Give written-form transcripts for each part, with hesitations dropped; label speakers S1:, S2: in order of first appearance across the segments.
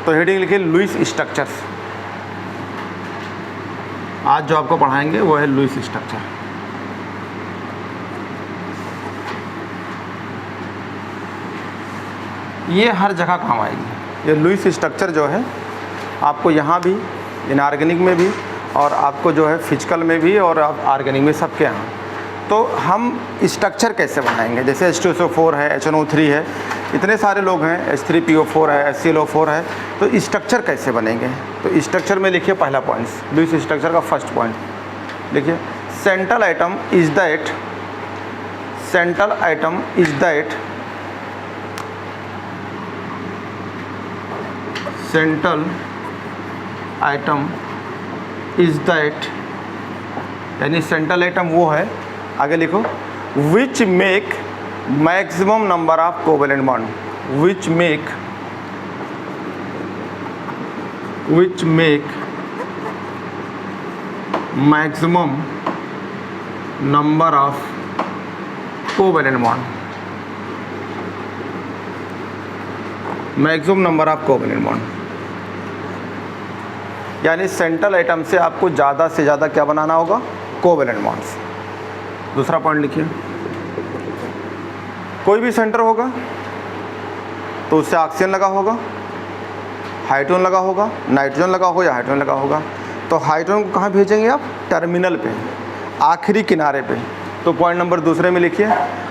S1: तो हेडिंग लिखिए Lewis structures. आज जो आपको पढ़ाएंगे वो है लुईस स्ट्रक्चर। ये हर जगह काम आएगी। ये लुईस स्ट्रक्चर जो है आपको यहाँ भी, इनऑर्गेनिक में भी, और आपको जो है फिजिकल में भी और ऑर्गेनिक में, सबके यहाँ। तो हम स्ट्रक्चर कैसे बनाएंगे, जैसे H2SO4 है, HNO3 है, इतने सारे लोग हैं, H3PO4 है, HClO4 है, तो स्ट्रक्चर कैसे बनेंगे। तो स्ट्रक्चर में लिखिए पहला पॉइंट, लुईस स्ट्रक्चर का फर्स्ट पॉइंट लिखिए, central item is the eight, central item is the eight, central item is the eight, यानी सेंट्रल आइटम वो है, आगे लिखो, which make maximum number of covalent bond, which make maximum number of covalent bond, maximum number of covalent bond, यानी central item से आपको ज़्यादा से ज़्यादा क्या बनाना होगा, कोवेलेंट बॉन्ड्स। दूसरा पॉइंट लिखिए, कोई भी सेंटर होगा तो उससे ऑक्सीजन लगा होगा, हाइड्रोजन लगा होगा, नाइट्रोजन लगा होगा या हाइड्रोजन लगा होगा। तो हाइड्रोजन को कहाँ भेजेंगे आप, टर्मिनल पे, आखिरी किनारे पे। तो पॉइंट नंबर दूसरे में लिखिए,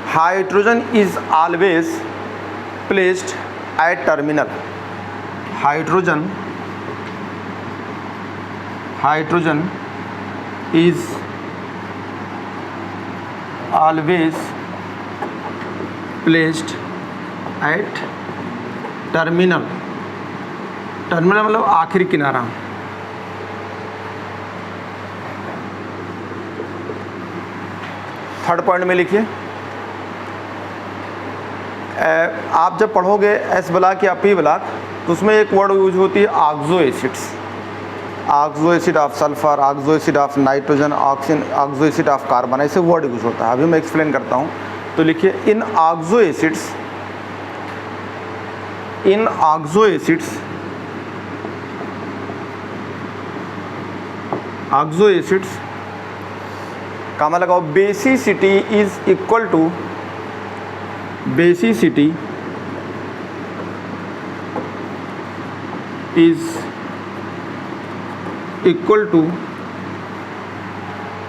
S1: hydrogen is always placed at terminal, hydrogen is always placed at terminal, terminal मतलब आखिरी किनारा। थर्ड पॉइंट में लिखिए, आप जब पढ़ोगे एस ब्लॉक या पी ब्लॉक तो उसमें एक वर्ड यूज होती है oxo acids, oxo acid of sulphur, oxo acid of nitrogen, oxygen, oxo acid of carbon, ऐसे वर्ड यूज होता है। अभी मैं एक्सप्लेन करता हूँ। तो लिखिए, इन ऑक्सो एसिड्स, इन ऑक्सो एसिड्स, ऑक्सो एसिड्स का मतलब लगाओ, basicity is equal to, basicity is equal to,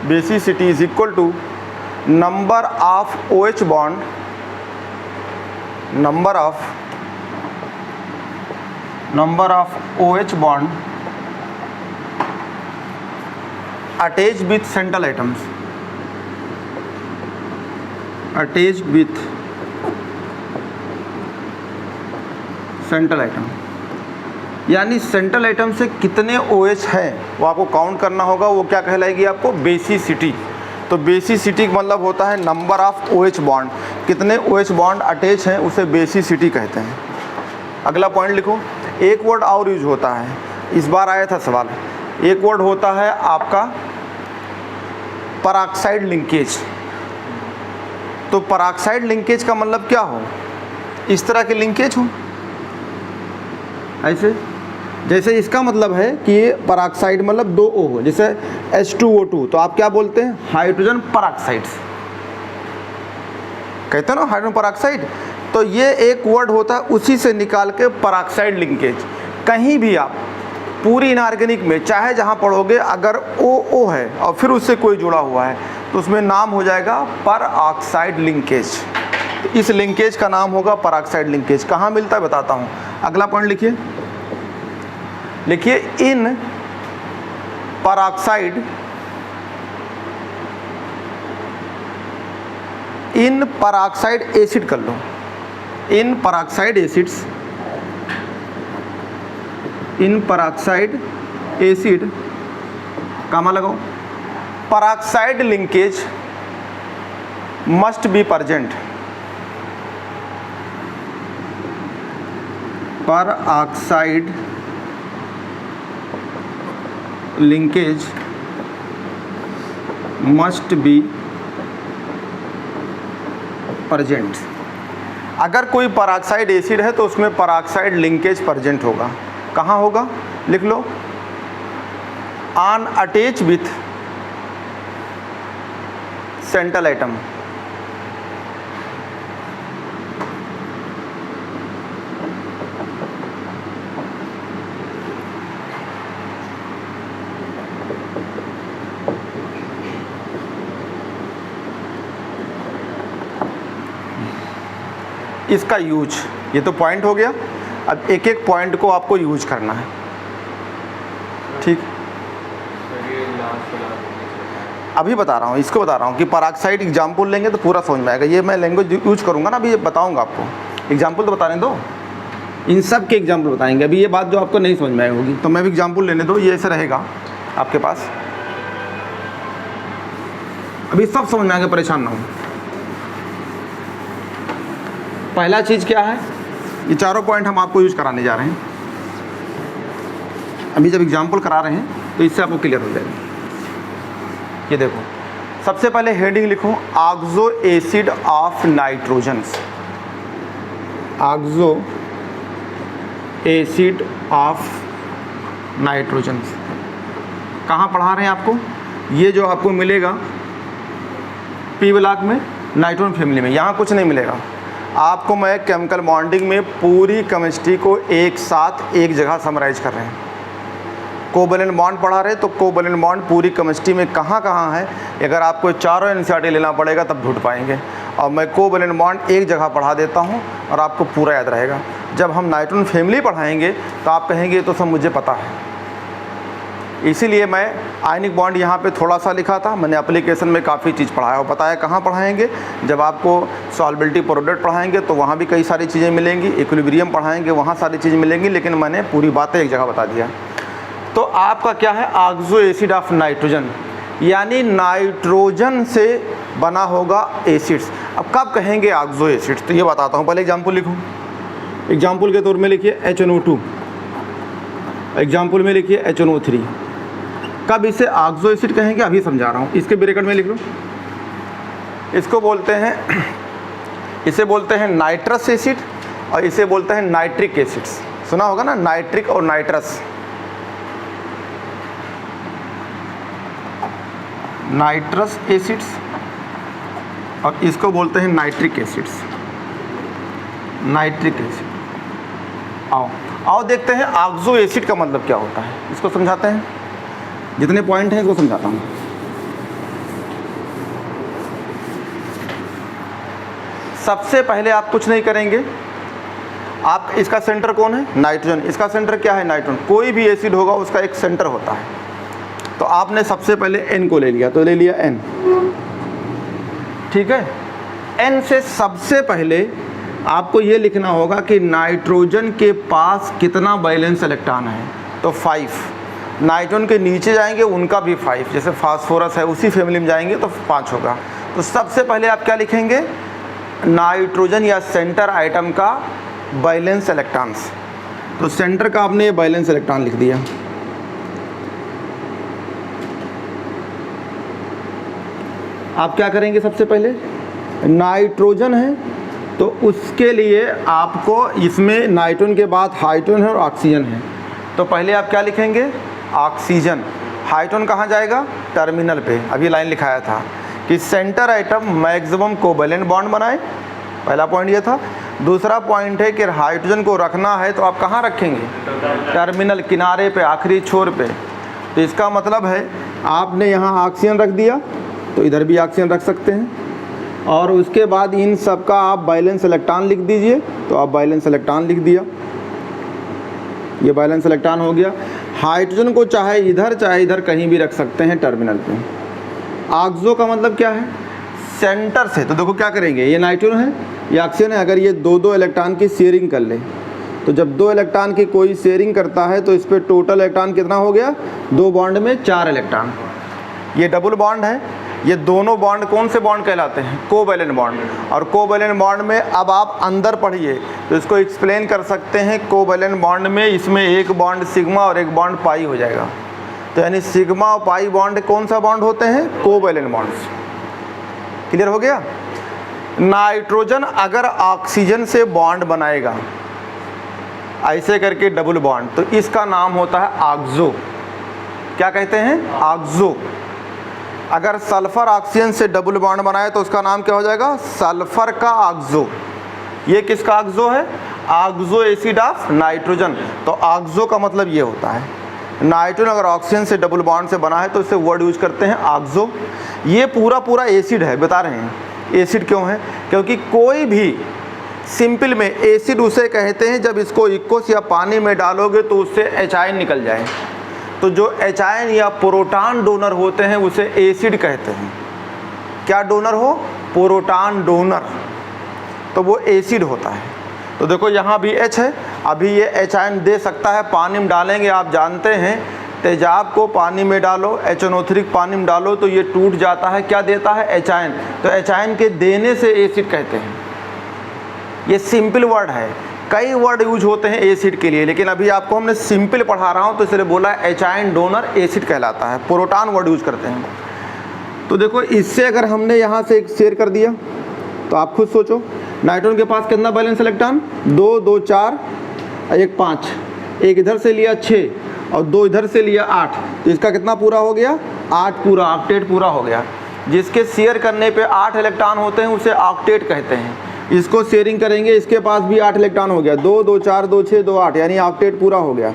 S1: basicity is equal to number of OH bond, number of OH bond attached with central items, attached with central item, यानी central item से कितने OH हैं वो आपको count करना होगा। वो क्या कहलाएगी आपको, बेसिसिटी। तो बेसिसिटी का मतलब होता है नंबर ऑफ OH बॉन्ड, कितने OH बॉन्ड अटैच हैं उसे बेसिसिटी कहते हैं। अगला पॉइंट लिखो, एक वर्ड और यूज होता है, इस बार आया था सवाल, एक वर्ड होता है आपका परऑक्साइड लिंकेज। तो परऑक्साइड लिंकेज का मतलब क्या हो, इस तरह के लिंकेज हो, ऐसे, जैसे इसका मतलब है कि ये परऑक्साइड मतलब 2 O हो, जैसे H2O2, तो आप क्या बोलते हैं, हाइड्रोजन परऑक्साइड कहते हैं ना, हाइड्रोजन परऑक्साइड। तो ये एक वर्ड होता है, उसी से निकाल के परऑक्साइड लिंकेज। कहीं भी आप पूरी इनऑर्गेनिक में चाहे जहाँ पढ़ोगे, अगर OO है और फिर उससे कोई जुड़ा हुआ है तो उसमें नाम हो जाएगा परऑक्साइड लिंकेज। तो इस लिंकेज का नाम होगा परऑक्साइड लिंकेज। कहाँ मिलता है बताता हूँ। अगला पॉइंट लिखिए, लिखिए इन परऑक्साइड, इन परऑक्साइड एसिड कर लो, इन परऑक्साइड एसिड्स, इन परऑक्साइड एसिड कामा लगाओ, peroxide linkage must be present, peroxide linkage must be present. अगर कोई परऑक्साइड एसिड है तो उसमें परऑक्साइड लिंकेज प्रेजेंट होगा। कहाँ होगा, लिख लो, on attach with central atom. इसका यूज, ये तो पॉइंट हो गया। अब एक एक पॉइंट को आपको यूज करना है, ठीक। अभी बता रहा हूँ, इसको बता रहा हूँ कि पेरोक्साइड एग्जाम्पल लेंगे तो पूरा समझ में आएगा। ये मैं लैंग्वेज यूज करूँगा ना, अभी ये बताऊँगा आपको। एग्जाम्पल तो बताने दो, इन सब के एग्जाम्पल बताएंगे। अभी ये बात जो आपको नहीं समझ में आई होगी तो मैं भी एग्जाम्पल लेने दो, ये ऐसे रहेगा आपके पास। अभी सब समझ में आएगा, परेशान ना हो। पहला चीज़ क्या है, ये चारों पॉइंट हम आपको यूज कराने जा रहे हैं। अभी जब एग्जाम्पल करा रहे हैं तो इससे आपको क्लियर हो जाएगा। ये देखो, सबसे पहले हेडिंग लिखो, oxo acid of nitrogens. Oxo acid of nitrogens कहाँ पढ़ा रहे हैं आपको? ये जो आपको मिलेगा पी ब्लॉक में, नाइट्रोजन फैमिली में। यहाँ कुछ नहीं मिलेगा आपको। मैं केमिकल बॉन्डिंग में पूरी केमिस्ट्री को एक साथ एक जगह समराइज कर रहे हैं। कोवैलेंट बॉन्ड पढ़ा रहे तो कोवैलेंट बॉन्ड पूरी केमिस्ट्री में कहाँ कहाँ है, अगर आपको चारों एनसीईआरटी लेना पड़ेगा तब ढूंढ पाएंगे। और मैं कोवैलेंट बॉन्ड एक जगह पढ़ा देता हूँ और आपको पूरा याद रहेगा। जब हम नाइट्रोजन फैमिली पढ़ाएंगे तो आप कहेंगे तो सब मुझे पता है। इसीलिए मैं आयनिक बॉन्ड यहाँ पे थोड़ा सा लिखा था। मैंने एप्लीकेशन में काफ़ी चीज़ पढ़ाया और बताया कहाँ पढ़ाएंगे। जब आपको सॉल्बिलिटी प्रोडक्ट पढ़ाएंगे तो वहाँ भी कई सारी चीज़ें मिलेंगी, इक्विलिब्रियम पढ़ाएंगे वहाँ सारी चीज़ें मिलेंगी, लेकिन मैंने पूरी बातें एक जगह बता दिया। तो आपका क्या है, ऑक्सो एसिड ऑफ नाइट्रोजन, यानी नाइट्रोजन से बना होगा एसिड्स। अब कब कहेंगे ऑक्सो एसिड्स, तो ये बताता हूँ। पहले एग्जाम्पल लिखूँ। एग्जाम्पल के तौर में लिखिए HNO2, एग्जाम्पल में लिखिए HNO3। कब इसे ऑक्सो एसिड कहेंगे अभी समझा रहा हूँ। इसके ब्रैकेट में लिख लो, इसको बोलते हैं, इसे बोलते हैं नाइट्रस एसिड और इसे बोलते हैं नाइट्रिक एसिड्स। सुना होगा ना, नाइट्रिक और नाइट्रस। नाइट्रस एसिड्स और इसको बोलते हैं नाइट्रिक एसिड्स। Nitric acid. आओ देखते हैं ऑक्सो एसिड का मतलब क्या होता है, इसको समझाते हैं। जितने पॉइंट हैं इसको समझाता हूँ। सबसे पहले आप कुछ नहीं करेंगे, आप, इसका सेंटर कौन है, नाइट्रोजन। इसका सेंटर क्या है, नाइट्रोजन। कोई भी एसिड होगा उसका एक सेंटर होता है। तो आपने सबसे पहले N को ले लिया, तो ले लिया N, ठीक है। N से सबसे पहले आपको ये लिखना होगा कि नाइट्रोजन के पास कितना वैलेंस इलेक्ट्रॉन है, तो 5। नाइट्रोजन के नीचे जाएंगे उनका भी 5, जैसे फास्फोरस है उसी फैमिली में जाएंगे तो 5 होगा। तो सबसे पहले आप क्या लिखेंगे, नाइट्रोजन या सेंटर आइटम का वैलेंस इलेक्ट्रॉन्स। तो सेंटर का आपने ये वैलेंस इलेक्ट्रॉन लिख दिया। आप क्या करेंगे, सबसे पहले नाइट्रोजन है तो उसके लिए आपको इसमें नाइट्रोजन के बाद हाइड्रोजन है और ऑक्सीजन है। तो पहले आप क्या लिखेंगे, ऑक्सीजन। हाइड्रोजन कहाँ जाएगा, टर्मिनल पे। अभी लाइन लिखाया था कि centre item maximum covalent bond बनाए, पहला पॉइंट ये था। दूसरा पॉइंट है कि हाइड्रोजन को रखना है तो आप कहाँ रखेंगे, टर्मिनल, किनारे पे, आखिरी छोर पे। तो इसका मतलब है आपने यहाँ ऑक्सीजन रख दिया तो इधर भी ऑक्सीजन रख सकते हैं। और उसके बाद इन सब का आप वैलेंस इलेक्ट्रॉन लिख दीजिए, तो आप वैलेंस इलेक्ट्रॉन लिख दिया, ये वैलेंस इलेक्ट्रॉन हो गया। हाइड्रोजन को चाहे इधर कहीं भी रख सकते हैं टर्मिनल पे। ऑक्सो का मतलब क्या है, सेंटर से। तो देखो क्या करेंगे, ये नाइट्रोजन है, ये ऑक्सीजन है। अगर ये 2-2 इलेक्ट्रॉन की शेयरिंग कर ले, तो जब 2 इलेक्ट्रॉन की कोई शेयरिंग करता है तो इस पर टोटल इलेक्ट्रॉन कितना हो गया, 2 बॉन्ड में 4 इलेक्ट्रॉन। ये डबल बॉन्ड है। ये दोनों बॉन्ड कौन से बॉन्ड कहलाते हैं, कोवैलेंट बॉन्ड। और कोवैलेंट बॉन्ड में अब आप अंदर पढ़िए तो इसको एक्सप्लेन कर सकते हैं। कोवैलेंट बॉन्ड में इसमें एक बॉन्ड सिग्मा और एक बॉन्ड पाई हो जाएगा। तो यानी सिग्मा और पाई बॉन्ड कौन सा बॉन्ड होते हैं, कोवैलेंट बॉन्ड्स। क्लियर हो गया। नाइट्रोजन अगर ऑक्सीजन से बॉन्ड बनाएगा ऐसे करके डबल बॉन्ड, तो इसका नाम होता है ऑक्सो। क्या कहते हैं? ऑक्सो। अगर सल्फर ऑक्सीजन से डबल बॉन्ड बनाए तो उसका नाम क्या हो जाएगा? सल्फर का ऑक्सो। ये किसका ऑक्सो है? Oxo acid of nitrogen. तो ऑक्सो का मतलब ये होता है, नाइट्रोजन अगर ऑक्सीजन से डबल बॉन्ड से बना है तो इससे वर्ड यूज करते हैं ऑक्सो। ये पूरा एसिड है, बता रहे हैं एसिड क्यों है? क्योंकि कोई भी सिंपल में एसिड उसे कहते हैं जब इसको इक्वस या पानी में डालोगे तो उससे एच आयन निकल जाए। तो जो एच आयन या प्रोटॉन डोनर होते हैं उसे एसिड कहते हैं। क्या डोनर हो? प्रोटॉन डोनर, तो वो एसिड होता है। तो देखो यहाँ भी H है, अभी ये एच आयन दे सकता है, पानी में डालेंगे। आप जानते हैं तेजाब को पानी में डालो, HNO3 पानी में डालो तो ये टूट जाता है, क्या देता है? H ion. तो एच आयन के देने से एसिड कहते हैं। ये सिंपल वर्ड है, कई वर्ड यूज होते हैं एसिड के लिए, लेकिन अभी आपको हमने सिंपल पढ़ा रहा हूँ तो इसलिए बोला एच आयन डोनर एसिड कहलाता है। प्रोटॉन वर्ड यूज करते हैं। तो देखो इससे अगर हमने यहाँ से एक शेयर कर दिया तो आप खुद सोचो, नाइट्रोजन के पास कितना बैलेंस इलेक्ट्रॉन? 2 2 4 1 5, एक इधर से लिया 6 और 2 इधर से लिया 8, तो इसका कितना पूरा हो गया? 8 पूरा, ऑक्टेट पूरा हो गया। जिसके शेयर करने पे 8 इलेक्ट्रॉन होते हैं उसे ऑक्टेट कहते हैं। इसको शेयरिंग करेंगे, इसके पास भी 8 इलेक्ट्रॉन हो गया, 2 2 4 2 6 2 8, यानी ऑक्टेट पूरा हो गया।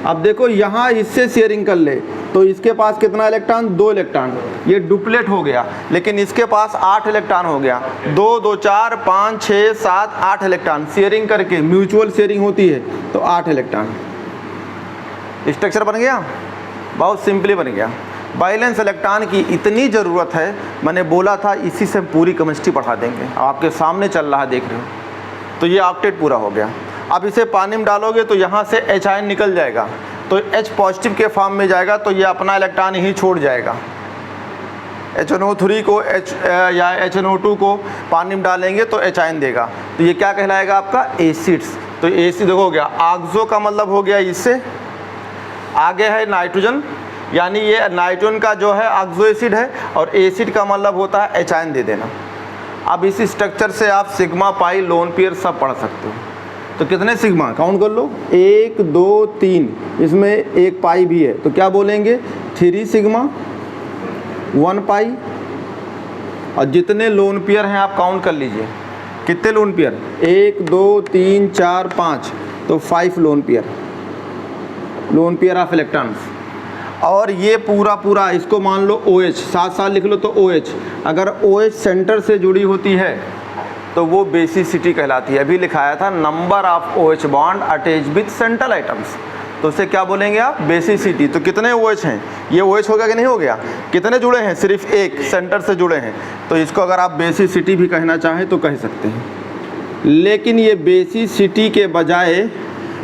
S1: अब देखो यहाँ इससे शेयरिंग कर ले तो इसके पास कितना इलेक्ट्रॉन? 2 इलेक्ट्रॉन, ये डुप्लेट हो गया, लेकिन इसके पास 8 इलेक्ट्रॉन हो गया। 2 2 4 5 6 7 8 इलेक्ट्रॉन शेयरिंग करके, म्यूचुअल शेयरिंग होती है तो 8 इलेक्ट्रॉन। स्ट्रक्चर बन गया, बहुत सिंपली बन गया। बैलेंस इलेक्ट्रॉन की इतनी ज़रूरत है, मैंने बोला था इसी से पूरी केमिस्ट्री पढ़ा देंगे। आपके सामने चल रहा है, देख रहे हो। तो ये ऑक्टेट पूरा हो गया। अब इसे पानी में डालोगे तो यहाँ से एच आयन निकल जाएगा, तो H पॉजिटिव के फॉर्म में जाएगा, तो ये अपना इलेक्ट्रॉन ही छोड़ जाएगा। HNO3 को या HNO2 को पानी में डालेंगे तो एच आयन देगा, तो ये क्या कहलाएगा? आपका एसिड्स। तो एसिड हो गया। ऑक्सो का मतलब हो गया इससे आगे है नाइट्रोजन, यानी ये नाइट्रोजन का जो है ऑक्सो एसिड है, और एसिड का मतलब होता है एच आयन दे देना। अब इस स्ट्रक्चर से आप सिग्मा, पाई, लोन पेयर सब पढ़ सकते हो। तो कितने सिग्मा काउंट कर लो? 1 2 3, इसमें एक पाई भी है, तो क्या बोलेंगे? 3 सिग्मा 1 पाई। और जितने लोन पेयर हैं आप काउंट कर लीजिए, कितने लोन पेयर? 1 2 3 4 5, तो 5 लोन पेयर ऑफ इलेक्ट्रॉन्स। और ये पूरा इसको मान लो OH, साथ साथ लिख लो तो OH। अगर OH सेंटर से जुड़ी होती है तो वो बेसिसिटी कहलाती है। अभी लिखाया था number of OH bond attach with central items, तो उसे क्या बोलेंगे आप? बेसिसिटी। तो कितने OH हैं? ये OH हो गया कि नहीं हो गया? कितने जुड़े हैं? सिर्फ एक, सेंटर से जुड़े हैं, तो इसको अगर आप बेसिसिटी भी कहना चाहें तो कह सकते हैं। लेकिन ये बेसिसिटी के बजाय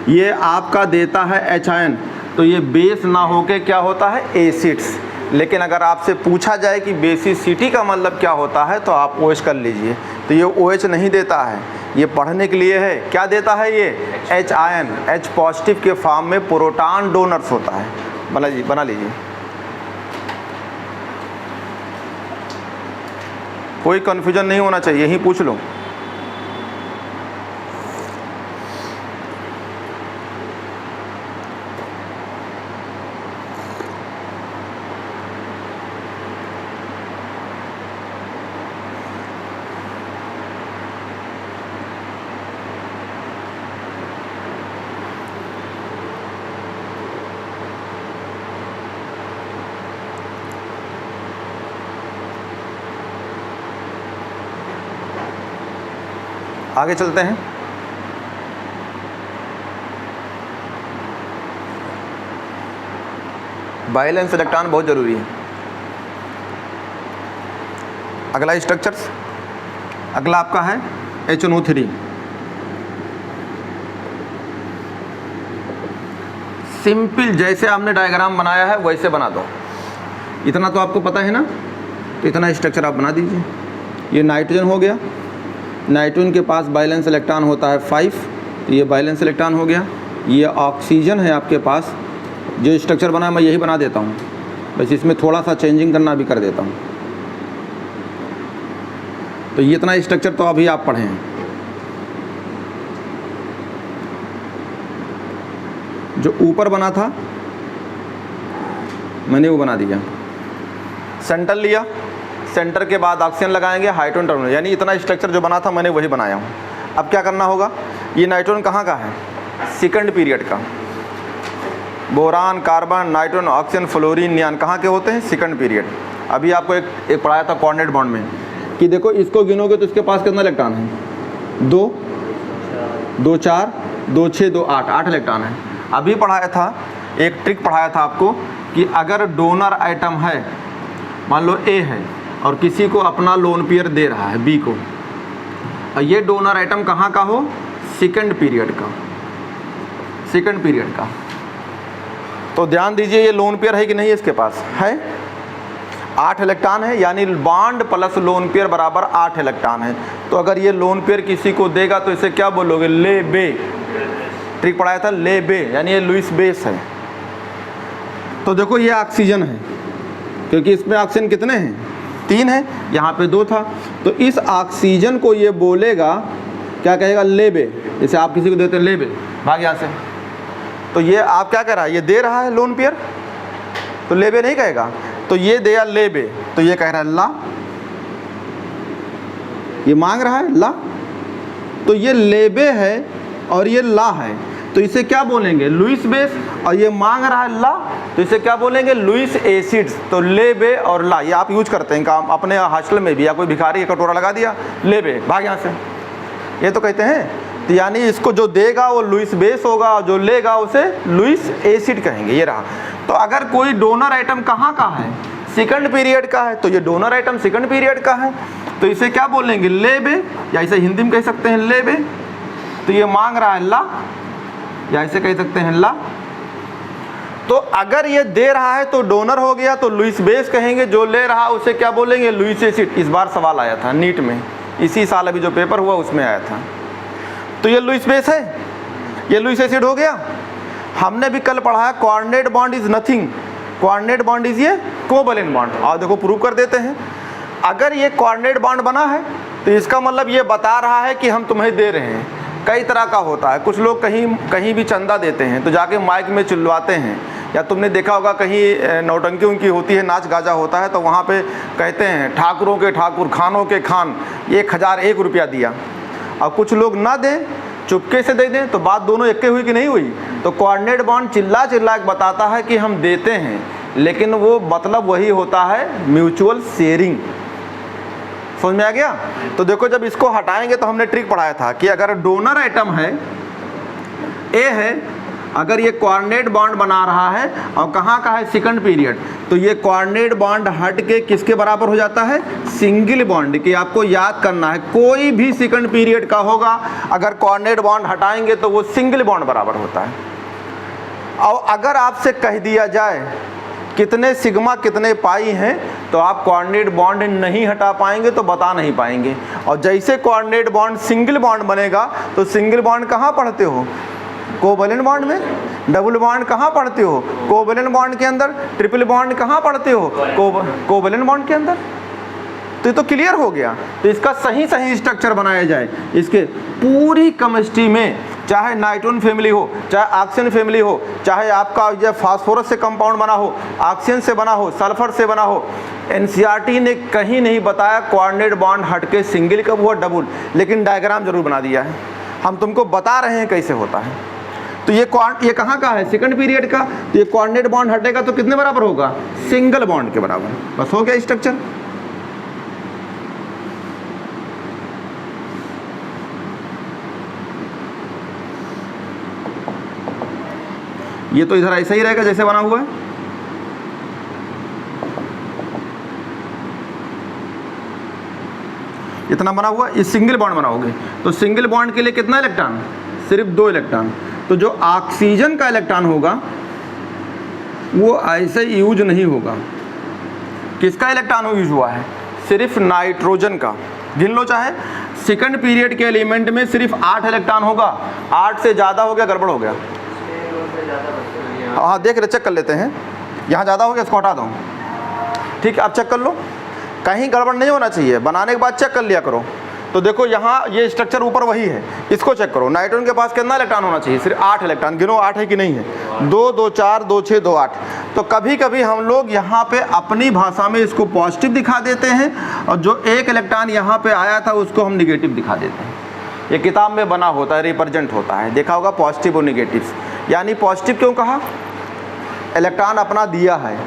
S1: ये आपका देता है एच आयन, तो ये बेस ना होके क्या होता है? एसिड्स। लेकिन अगर आपसे पूछा जाए कि बेसिसिटी का मतलब क्या होता है तो आप OH कर लीजिए। तो ये OH नहीं देता है, ये पढ़ने के लिए है। क्या देता है ये? H ion. H पॉजिटिव के फॉर्म में प्रोटॉन डोनर्स होता है। बना लीजिए, कोई कन्फ्यूजन नहीं होना चाहिए, यही पूछ लो। आगे चलते हैं। बैलेंस इलेक्ट्रॉन बहुत ज़रूरी है। अगला स्ट्रक्चर्स, अगला आपका है HNO3। सिंपल जैसे आपने डायग्राम बनाया है वैसे बना दो। इतना तो आपको पता है ना, तो इतना स्ट्रक्चर आप बना दीजिए। ये नाइट्रोजन हो गया, नाइट्रोजन के पास बैलेंस इलेक्ट्रॉन होता है 5, तो ये बैलेंस इलेक्ट्रॉन हो गया। ये ऑक्सीजन है आपके पास, जो स्ट्रक्चर बना है मैं यही बना देता हूँ, बस इसमें थोड़ा सा चेंजिंग करना भी कर देता हूँ। तो ये इतना स्ट्रक्चर तो अभी आप पढ़े हैं। जो ऊपर बना था मैंने वो बना दिया, सेंटर लिया, सेंटर के बाद ऑक्सीजन लगाएंगे, हाइड्रोजन टर्मिनल, यानी इतना स्ट्रक्चर जो बना था मैंने वही बनाया हूँ। अब क्या करना होगा, ये नाइट्रोजन कहाँ का है, सेकंड पीरियड का। Boron, carbon, nitrogen, oxygen, fluorine, neon कहाँ के होते हैं, सेकंड पीरियड। अभी आपको एक पढ़ाया था कोऑर्डिनेट बॉन्ड में कि देखो इसको गिनोगे तो इसके पास कितना इलेक्ट्रॉन है, 2, 2 4, 2 6, 2 8, 8 इलेक्ट्रॉन है। अभी पढ़ाया था, एक ट्रिक पढ़ाया था आपको कि अगर डोनर आइटम है, मान लो ए है और किसी को अपना लोन पेयर दे रहा है बी को, और ये डोनर आइटम कहाँ का हो, सेकंड पीरियड का, सेकंड पीरियड का। तो ध्यान दीजिए ये लोन पेयर है कि नहीं, इसके पास है 8 इलेक्ट्रॉन है, यानी बॉन्ड प्लस लोन पेयर बराबर 8 इलेक्ट्रॉन है। तो अगर ये लोन पेयर किसी को देगा तो इसे क्या बोलोगे, ले बे। ट्रिक पढ़ाया था ले बे, यानी ये लुईस बेस है। तो देखो ये ऑक्सीजन है, क्योंकि इसमें ऑक्सीजन कितने हैं, 3 है, यहाँ पे 2 था। तो इस ऑक्सीजन को ये बोलेगा, क्या कहेगा, ले बे। जैसे आप किसी को देते हैं ले बे, भाग यहाँ से, तो ये आप क्या कह रहा है, ये दे रहा है लोन पेयर, तो ले बे नहीं कहेगा। तो ये दिया ले बे, तो ये कह रहा है ला, ये मांग रहा है ला, तो ये ले बे है और ये ला है, तो इसे क्या बोलेंगे, लुईस बेस। और ये मांग रहा है ला, तो इसे क्या बोलेंगे, लुईस एसिड्स। तो ले बे और ला ये आप यूज करते हैं काम अपने हॉस्टल में भी, या कोई भिखारी कटोरा लगा दिया, ले बे, भाग यहाँ से, ये तो कहते हैं। तो यानी इसको जो देगा वो लुईस बेस होगा, और जो लेगा उसे लुईस एसिड कहेंगे। ये रहा। तो अगर कोई डोनर आइटम कहाँ का है, सेकंड पीरियड का है, तो ये डोनर आइटम सेकंड पीरियड का है, तो इसे क्या बोलेंगे, ले बे, या इसे हिंदी में कह सकते हैं ले बे। तो ये मांग रहा है ला, या इसे कह सकते हैं ला। तो अगर ये दे रहा है तो डोनर हो गया, तो लुईस बेस कहेंगे। जो ले रहा है उसे क्या बोलेंगे, लुईस एसिड। इस बार सवाल आया था नीट में, इसी साल अभी जो पेपर हुआ उसमें आया था। तो ये लुईस बेस है, ये लुईस एसिड हो गया। हमने भी कल पढ़ा है coordinate bond is nothing, coordinate bond is ये कोवैलेंट बॉन्ड। और देखो प्रूव कर देते हैं। अगर ये कोऑर्डिनेट बॉन्ड बना है तो इसका मतलब ये बता रहा है कि हम तुम्हें दे रहे हैं। कई तरह का होता है, कुछ लोग कहीं भी चंदा देते हैं तो जाके माइक में चिल्लाते हैं, या तुमने देखा होगा कहीं नौटंकी उनकी होती है, नाच गाजा होता है, तो वहाँ पे कहते हैं ठाकुरों के ठाकुर, खानों के खान, 1001 रुपया दिया। और कुछ लोग ना दें, चुपके से दे दें, तो बात दोनों एक हुई कि नहीं हुई। तो कोऑर्डिनेट बॉन्ड चिल्ला चिल्ला के बताता है कि हम देते हैं, लेकिन वो मतलब वही होता है म्यूचुअल शेयरिंग। समझ में आ गया। तो देखो जब इसको हटाएंगे तो हमने ट्रिक पढ़ाया था कि अगर डोनर आइटम है, ए है, अगर ये कोऑर्डिनेट बॉन्ड बना रहा है और कहाँ का है, सेकंड पीरियड, तो ये कोऑर्डिनेट बॉन्ड हट के किसके बराबर हो जाता है, सिंगल बॉन्ड की। आपको याद करना है कोई भी सेकंड पीरियड का होगा, अगर कोऑर्डिनेट बॉन्ड हटाएंगे तो वो सिंगल बॉन्ड बराबर होता है। और अगर आपसे कह दिया जाए कितने सिग्मा कितने पाई हैं, तो आप कोऑर्डिनेट बॉन्ड नहीं हटा पाएंगे, तो बता नहीं पाएंगे। और जैसे कोऑर्डिनेट बॉन्ड सिंगल बॉन्ड बनेगा, तो सिंगल बॉन्ड कहाँ पढ़ते हो, कोवैलेंट बॉन्ड में। डबल बॉन्ड कहाँ पढ़ते हो, कोवैलेंट बॉन्ड के अंदर। ट्रिपल बॉन्ड कहाँ पढ़ते हो, कोवैलेंट बॉन्ड के अंदर। तो ये तो क्लियर हो गया। तो इसका सही सही स्ट्रक्चर बनाया जाए, इसके पूरी केमिस्ट्री में, चाहे नाइट्रोजन फैमिली हो, चाहे ऑक्सीजन फैमिली हो, चाहे आपका ये फास्फोरस से कंपाउंड बना हो, ऑक्सीजन से बना हो, सल्फर से बना हो, एनसीईआरटी ने कहीं नहीं बताया कोऑर्डिनेट बॉन्ड हट के सिंगल कब हुआ, डबल, लेकिन डायग्राम जरूर बना दिया है। हम तुमको बता रहे हैं कैसे होता है। तो ये कहाँ का है, सेकंड पीरियड का। तो ये कोऑर्डिनेट बॉन्ड हटेगा तो कितने बराबर होगा, सिंगल बॉन्ड के बराबर। बस हो गया स्ट्रक्चर। ये तो इधर ऐसा ही रहेगा जैसे बना हुआ है। इतना बना हुआ, इस सिंगल बॉन्ड बनाओगे तो सिंगल बॉन्ड के लिए कितना इलेक्ट्रॉन, सिर्फ 2 इलेक्ट्रॉन। तो जो ऑक्सीजन का इलेक्ट्रॉन होगा वो ऐसे यूज नहीं होगा। किसका इलेक्ट्रॉन यूज हुआ है, सिर्फ नाइट्रोजन का। गिन लो चाहे, सेकंड पीरियड के एलिमेंट में सिर्फ 8 इलेक्ट्रॉन होगा। 8 से ज़्यादा हो गया गड़बड़ हो गया। हाँ देख रहे, चेक कर लेते हैं। यहाँ ज़्यादा हो गया, इसको हटा दो। ठीक है, अब चेक कर लो, कहीं गड़बड़ नहीं होना चाहिए। बनाने के बाद चेक कर लिया करो। तो देखो यहाँ ये स्ट्रक्चर ऊपर वही है, इसको चेक करो। नाइट्रोजन के पास कितना इलेक्ट्रॉन होना चाहिए? सिर्फ 8 इलेक्ट्रॉन। गिनो 8 है कि नहीं है? 2 2 4 2 6 2 8। तो कभी कभी हम लोग यहाँ पे अपनी भाषा में इसको पॉजिटिव दिखा देते हैं और जो 1 इलेक्ट्रॉन यहाँ पे आया था उसको हम निगेटिव दिखा देते हैं। ये किताब में बना होता है, रिप्रेजेंट होता है, देखा होगा पॉजिटिव और निगेटिव। यानी पॉजिटिव क्यों कहा? इलेक्ट्रॉन अपना दिया है।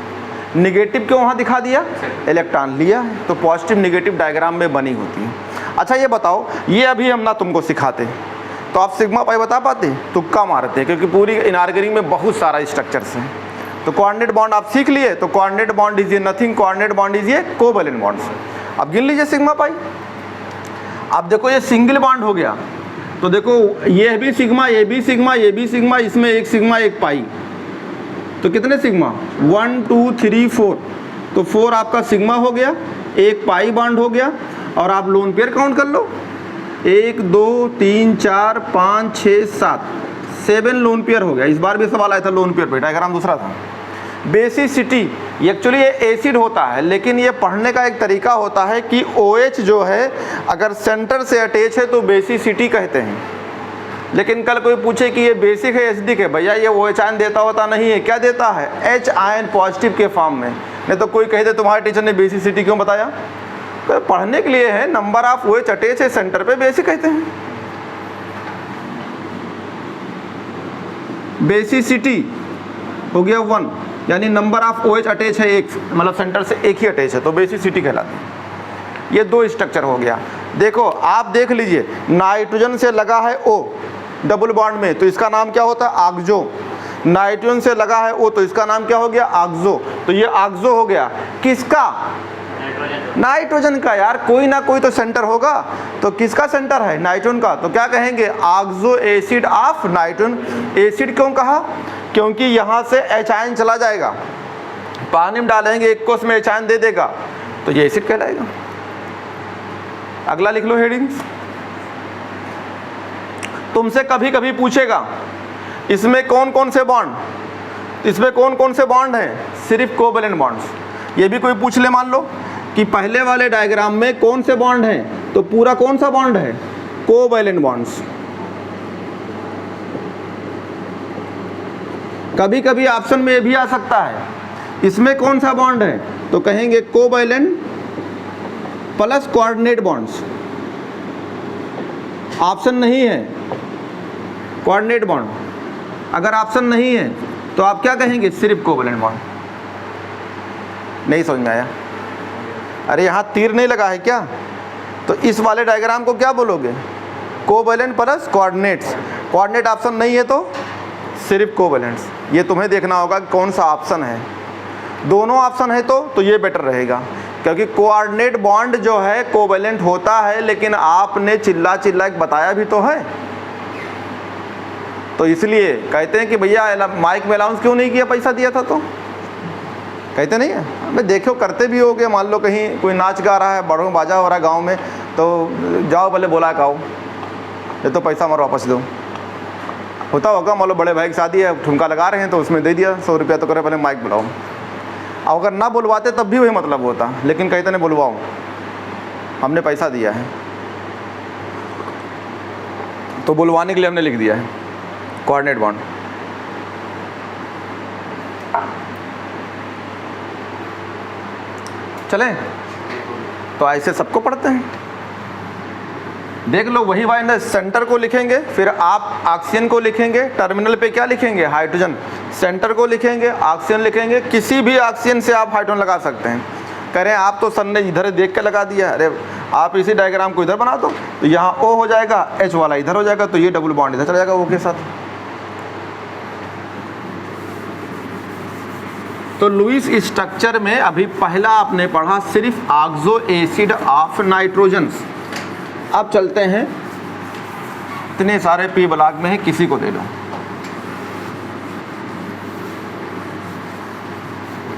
S1: निगेटिव क्यों वहाँ दिखा दिया? इलेक्ट्रॉन लिया है। तो पॉजिटिव निगेटिव डायग्राम में बनी होती है। अच्छा ये बताओ, ये अभी हम ना तुमको सिखाते तो आप सिग्मा पाई बता पाते? तुक्का मारते, क्योंकि पूरी इनऑर्गेनिक में बहुत सारा स्ट्रक्चर्स हैं। तो कोऑर्डिनेट बॉन्ड आप सीख लिए, तो कोऑर्डिनेट बॉन्ड इज ये नथिंग, कोऑर्डिनेट बॉन्ड इज ये कोवैलेंट बॉन्ड्स। अब गिन लीजिए सिग्मा पाई। अब देखो ये सिंगल बॉन्ड हो गया, तो देखो ये भी सिग्मा, ये भी सिग्मा, ये भी सिग्मा, इसमें एक सिग्मा एक पाई, तो कितने सिग्मा? 1 2 3 4। तो 4 आपका सिग्मा हो गया, एक पाई बॉन्ड हो गया। और आप लोन पेयर काउंट कर लो, 1 2 3 4 5 6 7 लोन पेयर हो गया। इस बार भी सवाल आया था लोन पेयर पे, डायग्राम दूसरा था। बेसिसिटी, एक्चुअली ये एसिड होता है, लेकिन ये पढ़ने का एक तरीका होता है कि OH जो है अगर सेंटर से अटैच है तो बेसिसिटी कहते हैं। लेकिन कल कोई पूछे कि ये बेसिक है एसिडिक है, भैया ये OH आयन देता होता नहीं है, क्या देता है? H आयन पॉजिटिव के फॉर्म में। नहीं तो कोई कह दे तुम्हारे टीचर ने बेसिसिटी क्यों बताया? तो पढ़ने के लिए है, नंबर ऑफ OH अटैच है सेंटर पे, बेसिक कहते हैं। बेसिसिटी हो गया 1, यानी नंबर ऑफ OH अटैच है एक, मतलब सेंटर से एक ही अटैच है, तो बेसिसिटी कहलाती है। ये 2 स्ट्रक्चर हो गया। देखो आप देख लीजिए, नाइट्रोजन से लगा है O डबल बॉन्ड में, तो इसका नाम क्या होता है? ऑक्सो। नाइट्रोजन से लगा है O, तो इसका नाम क्या हो गया? ऑक्सो। तो ये ऑक्सो हो गया, किसका? नाइट्रोजन का। यार कोई ना कोई तो सेंटर होगा, तो किसका सेंटर है? नाइट्रोजन का। तो क्या कहेंगे? Oxo acid of nitrogen. Acid क्यों कहा? क्योंकि यहाँ से H आयन चला जाएगा, पानी में डालेंगे एक कोस में H आयन दे देगा, तो ये एसिड कहलाएगा। अगला लिख लो हेडिंग्स। तुमसे कभी कभी पूछेगा इसमें कौन कौन से बॉन्ड, इसमें कौन कौन से बॉन्ड हैं? सिर्फ कोवैलेंट बॉन्ड्स। ये भी कोई पूछ ले, मान लो कि पहले वाले डायग्राम में कौन से बॉन्ड हैं, तो पूरा कौन सा बॉन्ड है? Covalent bonds. कभी कभी ऑप्शन में ये भी आ सकता है, इसमें कौन सा बॉन्ड है, तो कहेंगे covalent plus coordinate bonds. Option नहीं है कोऑर्डिनेट बॉन्ड, अगर ऑप्शन नहीं है तो आप क्या कहेंगे? सिर्फ कोवैलेंट बॉन्ड। नहीं समझ में आया? अरे यहाँ तीर नहीं लगा है क्या? तो इस वाले डायग्राम को क्या बोलोगे? Covalent plus coordinates. Coordinate option नहीं है तो सिर्फ कोवैलेंट्स। ये तुम्हें देखना होगा कि कौन सा ऑप्शन है। दोनों ऑप्शन है तो ये बेटर रहेगा, क्योंकि कोऑर्डिनेट बॉन्ड जो है कोवैलेंट होता है, लेकिन आपने चिल्ला चिल्ला के बताया भी तो है। तो इसलिए कहते हैं कि भैया माइक में अलाउंस क्यों नहीं किया, पैसा दिया था तो? कहते नहीं है? मैं देखो करते भी हो गए, मान लो कहीं कोई नाच गा रहा है, बड़ों बाजा हो रहा है गांव में, तो जाओ पहले बुला के आओ, ये तो पैसा हमारा वापस दो। होता होगा, मान लो बड़े भाई की शादी है, ठुमका लगा रहे हैं तो उसमें दे दिया 100 रुपया, तो करे पहले माइक बुलाओ। और अगर ना बुलवाते तब भी वही मतलब होता, लेकिन कहते नहीं बुलवाओ, हमने पैसा दिया है तो बुलवाने के लिए हमने लिख दिया है कोऑर्डिनेट बॉन्ड। चलें, तो ऐसे सबको पढ़ते हैं, देख लो। वही वाइंड सेंटर को लिखेंगे, फिर आप ऑक्सीजन को लिखेंगे, टर्मिनल पे क्या लिखेंगे? हाइड्रोजन। सेंटर को लिखेंगे, ऑक्सीजन लिखेंगे, किसी भी ऑक्सीजन से आप हाइड्रोजन लगा सकते हैं। कह रहे हैं आप तो सर ने इधर देख के लगा दिया, अरे आप इसी डायग्राम को इधर बना दो, तो यहाँ O हो जाएगा, H वाला इधर हो जाएगा, तो ये डबल बॉन्ड इधर चला जाएगा O के साथ। तो लुईस स्ट्रक्चर में अभी पहला आपने पढ़ा सिर्फ ऑक्सो एसिड ऑफ नाइट्रोजन। अब चलते हैं, इतने सारे P ब्लॉक में है, किसी को दे लो,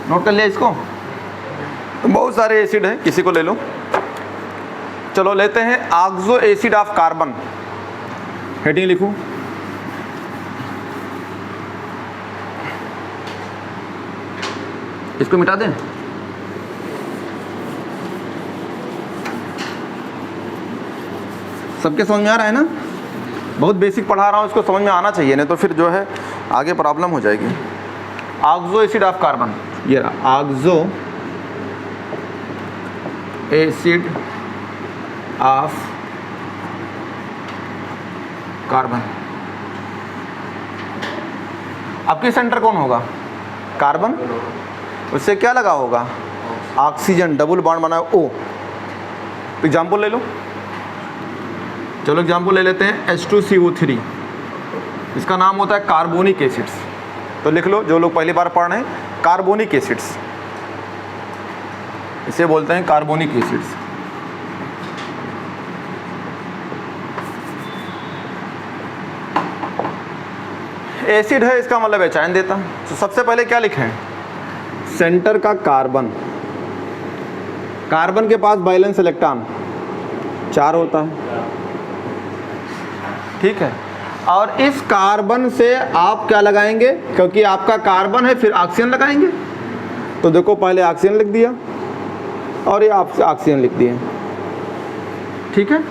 S1: नोट कर लिया इसको। तो बहुत सारे एसिड हैं, किसी को ले लो। चलो लेते हैं oxo acid of carbon. Heading लिखूं, इसको मिटा दें। सबके समझ में आ रहा है ना? बहुत बेसिक पढ़ा रहा हूँ, इसको समझ में आना चाहिए, नहीं तो फिर जो है आगे प्रॉब्लम हो जाएगी। ऑक्सो एसिड ऑफ कार्बन, ये रहा ऑक्सो एसिड ऑफ कार्बन। आपके सेंटर कौन होगा? कार्बन, उससे क्या लगा होगा? ऑक्सीजन, डबल बॉन्ड बना है O। एग्जाम्पल ले लो, चलो एग्जाम्पल ले लेते हैं H2CO3, इसका नाम होता है कार्बोनिक एसिड्स। तो लिख लो, जो लोग पहली बार पढ़ रहे हैं, कार्बोनिक एसिड्स, इसे बोलते हैं कार्बोनिक एसिड्स। एसिड है, इसका मतलब एचाइन देता है। तो सबसे पहले क्या लिखें? सेंटर का कार्बन, कार्बन के पास वैलेंस इलेक्ट्रॉन 4 होता है, ठीक है। और इस कार्बन से आप क्या लगाएंगे? क्योंकि आपका कार्बन है, फिर ऑक्सीजन लगाएंगे। तो देखो, पहले ऑक्सीजन लिख दिया और ये ऑक्सीजन लिख दिए, ठीक है।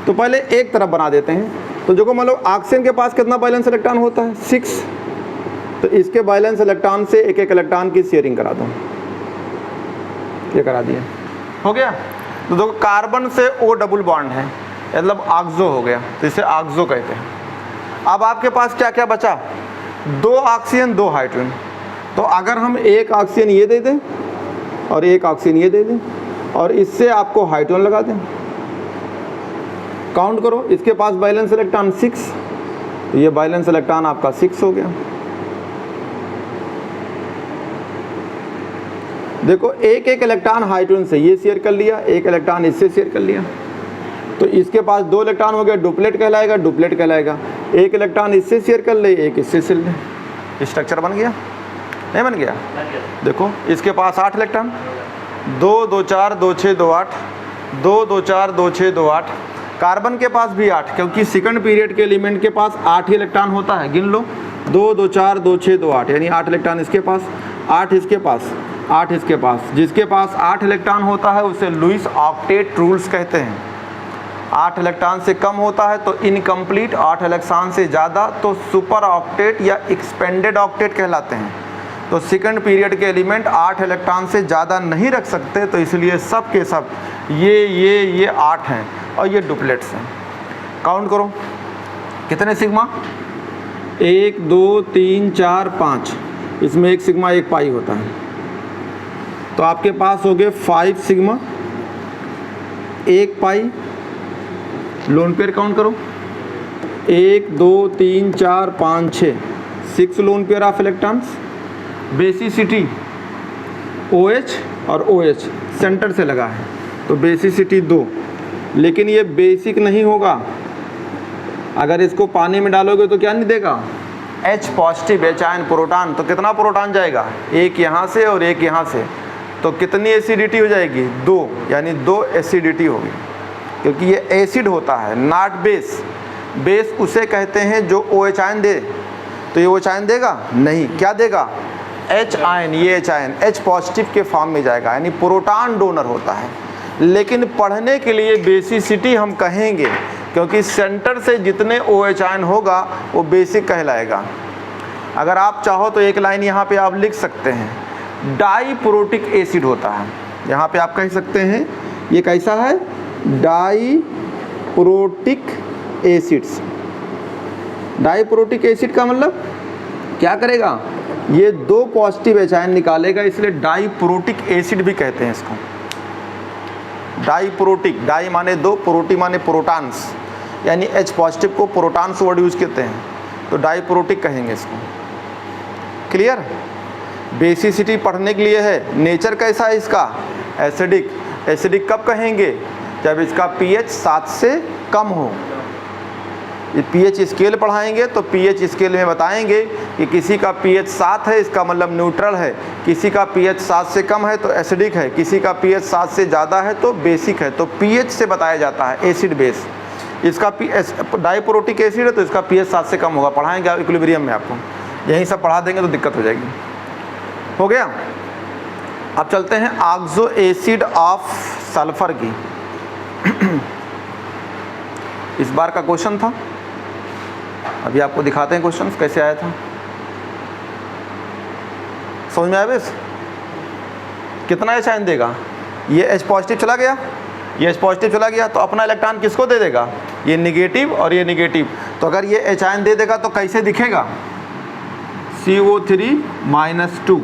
S1: तो पहले एक तरफ बना देते हैं। तो देखो, मान लो ऑक्सीजन के पास कितना वैलेंस इलेक्ट्रॉन होता है? 6। तो इसके वैलेंस इलेक्ट्रॉन से एक एक इलेक्ट्रॉन की शेयरिंग करा दो, ये करा दिया, हो गया। तो देखो, कार्बन से O डबल बॉन्ड है, मतलब ऑक्सो हो गया, तो इसे ऑक्सो कहते हैं। अब आपके पास क्या क्या बचा? 2 ऑक्सीजन 2 हाइड्रोजन। तो अगर हम एक ऑक्सीजन ये दे दें और एक ऑक्सीजन ये दे दें और इससे आपको हाइड्रोजन लगा दें, काउंट करो, इसके पास वैलेंस इलेक्ट्रॉन 6, तो ये वैलेंस इलेक्ट्रॉन आपका 6 हो गया। देखो, एक एक इलेक्ट्रॉन हाइड्रोजन से ये शेयर कर लिया, एक इलेक्ट्रॉन इससे शेयर कर लिया, तो इसके पास 2 इलेक्ट्रॉन हो गया, डुप्लेट कहलाएगा, डुप्लेट कहलाएगा। एक इलेक्ट्रॉन इससे शेयर कर ले, एक इससे शेयर ले, स्ट्रक्चर बन गया, नहीं बन गया? देखो, इसके पास 8 इलेक्ट्रॉन, 2 2 4 2 6 2 8, 2 2 4 2 6 2 8। कार्बन के पास भी 8, क्योंकि सेकंड पीरियड के एलिमेंट के पास 8 ही इलेक्ट्रॉन होता है। गिन लो, 2 2 4 2 6 2 8, यानी 8 इलेक्ट्रॉन इसके पास, 8 इसके पास, 8 इसके पास। जिसके पास 8 इलेक्ट्रॉन होता है उसे लुईस ऑक्टेट रूल्स कहते हैं। 8 इलेक्ट्रॉन से कम होता है तो इनकम्प्लीट, 8 इलेक्ट्रॉन से ज़्यादा तो सुपर ऑक्टेट या एक्सपेंडेड ऑक्टेट कहलाते हैं। तो सेकंड पीरियड के एलिमेंट 8 इलेक्ट्रॉन से ज़्यादा नहीं रख सकते, तो इसलिए सब के सब ये 8 हैं और ये डुप्लेट्स हैं। काउंट करो, कितने सिग्मा? 1 2 3 4 5, इसमें 1 सिग्मा 1 पाई होता है, तो आपके पास हो गए 5 सिग्मा 1 पाई। लोन पेयर काउंट करो, 1 2 3 4 5 6, 6 lone pair of electrons. Basicity OH और OH सेंटर से लगा है, तो बेसिसिटी 2, लेकिन ये बेसिक नहीं होगा। अगर इसको पानी में डालोगे तो क्या नहीं देगा? H positive, H ion proton. तो कितना प्रोटॉन जाएगा? एक यहाँ से और एक यहाँ से, तो कितनी एसिडिटी हो जाएगी? 2, यानी 2 एसिडिटी होगी, क्योंकि ये एसिड होता है, नॉट बेस। बेस उसे कहते हैं जो OH आयन दे, तो ये OH आयन देगा नहीं, क्या देगा? H आयन, ये H आयन H पॉजिटिव के फॉर्म में जाएगा, यानी प्रोटॉन डोनर होता है। लेकिन पढ़ने के लिए बेसिसिटी हम कहेंगे, क्योंकि सेंटर से जितने OH आयन होगा वो बेसिक कहलाएगा। अगर आप चाहो तो एक लाइन यहाँ पे आप लिख सकते हैं, डाईप्रोटिक एसिड होता है, यहाँ पे आप कह सकते हैं ये कैसा है? डाईप्रोटिक एसिड्स। डाईप्रोटिक एसिड का मतलब क्या करेगा? ये 2 पॉजिटिव H आयन निकालेगा, इसलिए डाईप्रोटिक एसिड भी कहते हैं इसको। डाईप्रोटिक, डाई माने 2, प्रोटी माने प्रोटॉन्स, यानी H पॉजिटिव को प्रोटॉन्स वर्ड यूज करते हैं, तो डाईप्रोटिक कहेंगे इसको। क्लियर? बेसिसिटी पढ़ने के लिए है। नेचर कैसा है इसका? एसिडिक। एसिडिक कब कहेंगे? जब इसका pH 7 से कम हो। ये pH स्केल पढ़ाएंगे तो pH स्केल में बताएंगे कि किसी का pH 7 है, इसका मतलब न्यूट्रल है, किसी का pH 7 से कम है तो एसिडिक है, किसी का pH 7 से ज़्यादा है तो बेसिक है। तो pH से बताया जाता है एसिड बेस। इसका डाईप्रोटिक एसिड है तो इसका pH 7 से कम होगा, पढ़ाएंगे आप इक्विलिब्रियम में। आपको यहीं सब पढ़ा देंगे तो दिक्कत हो जाएगी। हो गया? अब चलते हैं ऑक्सो एसिड ऑफ सल्फर की। इस बार का क्वेश्चन था, अभी आपको दिखाते हैं क्वेश्चन कैसे आया था। समझ में आया बेस? कितना H आयन देगा? ये H पॉजिटिव चला गया, ये H पॉजिटिव चला गया, तो अपना इलेक्ट्रॉन किसको दे देगा? ये निगेटिव और ये निगेटिव। तो अगर ये H आयन दे देगा तो कैसे दिखेगा? CO3-2।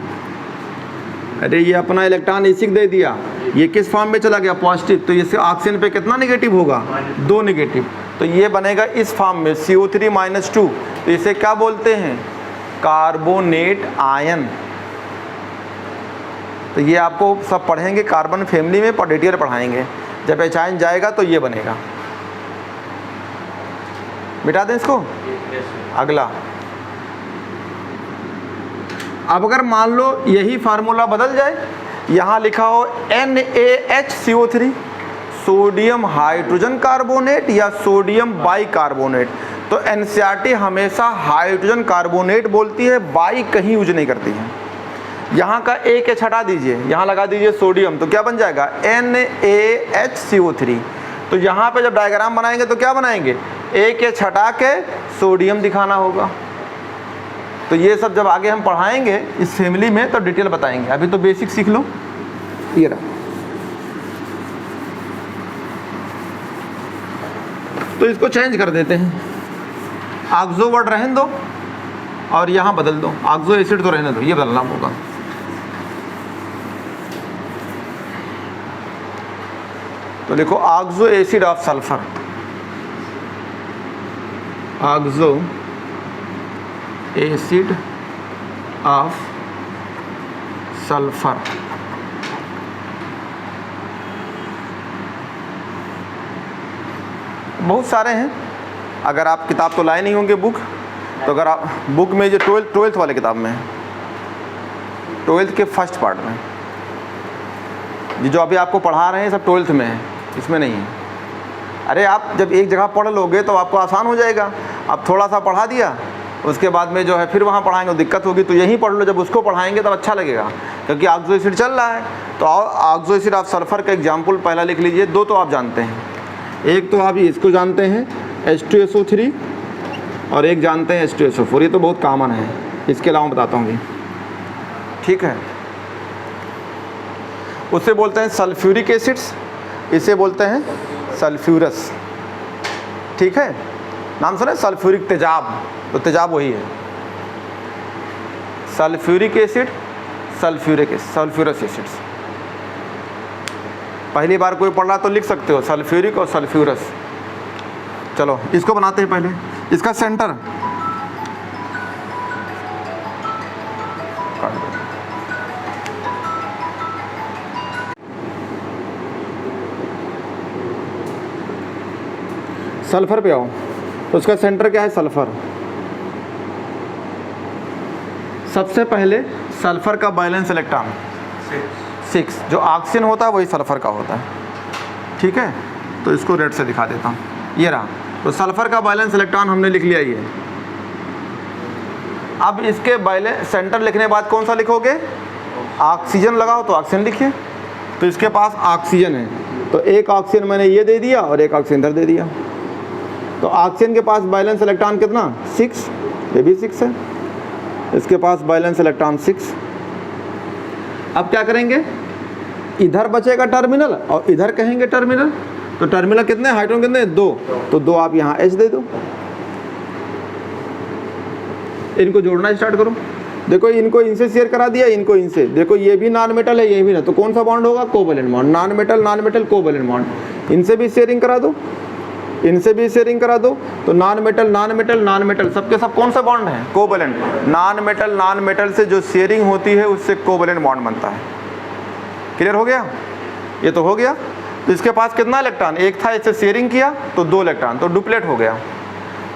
S1: अरे ये अपना इलेक्ट्रॉन इसी को दे दिया, ये किस फॉर्म में चला गया? पॉजिटिव। तो इससे ऑक्सीजन पे कितना निगेटिव होगा? 2 निगेटिव। तो ये बनेगा इस फॉर्म में CO3-2। तो इसे क्या बोलते हैं? Carbonate ion. तो ये आपको सब पढ़ेंगे कार्बन फैमिली में, पर डिटेल पढ़ाएंगे। जब H आयन जाएगा तो ये बनेगा। मिटा दें इसको। अगला, अब अगर मान लो यही फार्मूला बदल जाए, यहाँ लिखा हो NaHCO3, सोडियम हाइड्रोजन कार्बोनेट या सोडियम बाइकार्बोनेट, तो NCERT हमेशा हाइड्रोजन कार्बोनेट बोलती है, बाई कहीं यूज नहीं करती है। यहाँ का एक H हटा दीजिए, यहाँ लगा दीजिए सोडियम, तो क्या बन जाएगा? NaHCO3। तो यहाँ पे जब डायग्राम बनाएंगे तो क्या बनाएंगे? एक H हटा के सोडियम दिखाना होगा। तो ये सब जब आगे हम पढ़ाएंगे इस फैमिली में तो डिटेल बताएंगे, अभी तो बेसिक सीख लो। ये रहा, तो इसको चेंज कर देते हैं, ऑक्सो वर्ड रहने दो और यहाँ बदल दो, ऑक्सो एसिड तो रहने दो, ये बदलना होगा। तो देखो oxo acid of sulphur, oxo acid of sulphur. बहुत सारे हैं, अगर आप किताब तो लाए नहीं होंगे बुक, तो अगर आप बुक में जो ट्वेल्थ वाले किताब में है, ट्वेल्थ के फर्स्ट पार्ट में, ये जो अभी आपको पढ़ा रहे हैं सब ट्वेल्थ में है, इसमें नहीं है। अरे आप जब एक जगह पढ़ लोगे तो आपको आसान हो जाएगा। आप थोड़ा सा पढ़ा दिया, उसके बाद में जो है फिर वहाँ पढ़ाएंगे तो दिक्कत होगी, तो यहीं पढ़ लो, जब उसको पढ़ाएंगे तब अच्छा लगेगा, क्योंकि ऑक्सो एसिड चल रहा है। तो ऑक्सो एसिड ऑफ सल्फर का एग्जाम्पल पहला लिख लीजिए। दो तो आप जानते हैं, एक तो आप इसको जानते हैं H2SO3 और एक जानते हैं H2SO4, ये तो बहुत कॉमन है, इसके अलावा बताता हूँ। ठीक है, उससे बोलते हैं सल्फ्यूरिक एसिड्स, इसे बोलते हैं सल्फ्यूरस। ठीक है, नाम सुने सल्फ्यूरिक तेजाब, तो तेजाब वही है, सल्फ्यूरिक एसिड, सल्फ्यूरस एसिड्स। पहली बार कोई पढ़ रहा तो लिख सकते हो सल्फ्यूरिक और सल्फ्यूरस। चलो इसको बनाते हैं पहले, इसका सेंटर सल्फर पे आओ, तो उसका सेंटर क्या है? सल्फर। सबसे पहले सल्फर का बैलेंस इलेक्ट्रॉन 6, जो ऑक्सीजन होता है वही सल्फर का होता है। ठीक है, तो इसको रेड से दिखा देता हूँ, ये रहा। तो सल्फर का बैलेंस इलेक्ट्रॉन हमने लिख लिया ये। अब इसके बैलेंस सेंटर लिखने के बाद कौन सा लिखोगे? ऑक्सीजन लगाओ तो ऑक्सीजन लिखिए। तो इसके पास ऑक्सीजन है, तो एक ऑक्सीजन मैंने ये दे दिया और एक ऑक्सीजन इधर दे दिया। तो ऑक्सीजन के पास बैलेंस इलेक्ट्रॉन कितना? 6, ये भी 6 है, इसके पास बैलेंस इलेक्ट्रॉन 6। अब क्या करेंगे? इधर बचेगा टर्मिनल और इधर कहेंगे टर्मिनल। तो टर्मिनल कितने, हाइड्रोजन कितने? 2, तो 2 आप यहाँ H दे दो। इनको जोड़ना स्टार्ट करो। देखो इनको इनसे शेयर करा दिया, इनको इनसे। देखो ये भी नॉन मेटल है, ये भी ना, तो कौन सा बॉन्ड होगा? Covalent bond. Non metal covalent bond. इनसे भी शेयरिंग करा दो, इनसे भी शेयरिंग करा दो। तो नॉन मेटल सबके सब कौन सा बॉन्ड है? कोवैलेंट। नॉन मेटल से जो शेयरिंग होती है उससे कोवैलेंट बॉन्ड बनता है। क्लियर हो गया? ये तो हो गया। तो इसके पास कितना इलेक्ट्रॉन? एक था, इससे शेयरिंग किया तो 2 इलेक्ट्रॉन, तो डुप्लेट हो गया।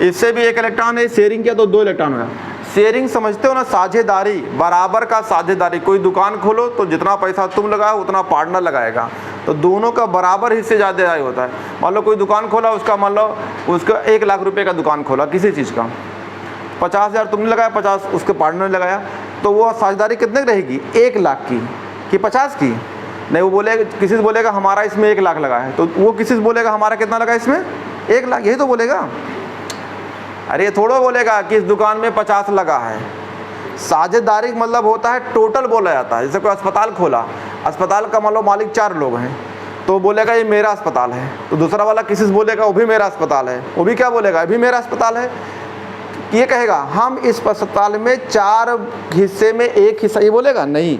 S1: इससे भी 1 इलेक्ट्रॉन है, शेयरिंग किया तो 2 इलेक्ट्रॉन हुआ। शेयरिंग समझते हो ना? साझेदारी, बराबर का साझेदारी। कोई दुकान खोलो तो जितना पैसा तुम लगाओ उतना पार्टनर लगाएगा, तो दोनों का बराबर हिस्से ज़्यादा होता है। मान लो कोई दुकान खोला, उसका मान लो उसका 1 लाख रुपए का दुकान खोला किसी चीज़ का, 50,000 तुमने लगाया, 50 उसके पार्टनर ने लगाया, तो वो साझेदारी कितने की रहेगी? 1 लाख की कि 50 की? नहीं, वो बोलेगा, किसी से बोलेगा हमारा इसमें 1 लाख लगा है, तो वो किसी से बोलेगा हमारा कितना लगा इसमें? 1 लाख, यही तो बोलेगा। अरे थोड़ा बोलेगा कि इस दुकान में 50 लगा है। साझेदारी का मतलब होता है टोटल बोला जाता है। जैसे कोई अस्पताल खोला, अस्पताल का मान लो मालिक 4 लोग हैं, तो बोलेगा ये मेरा अस्पताल है। तो दूसरा वाला किसी से बोलेगा वो भी मेरा अस्पताल है, वो भी क्या बोलेगा, ये भी मेरा अस्पताल है। ये कहेगा हम इस अस्पताल में 4 हिस्से में 1 हिस्सा, ये बोलेगा नहीं।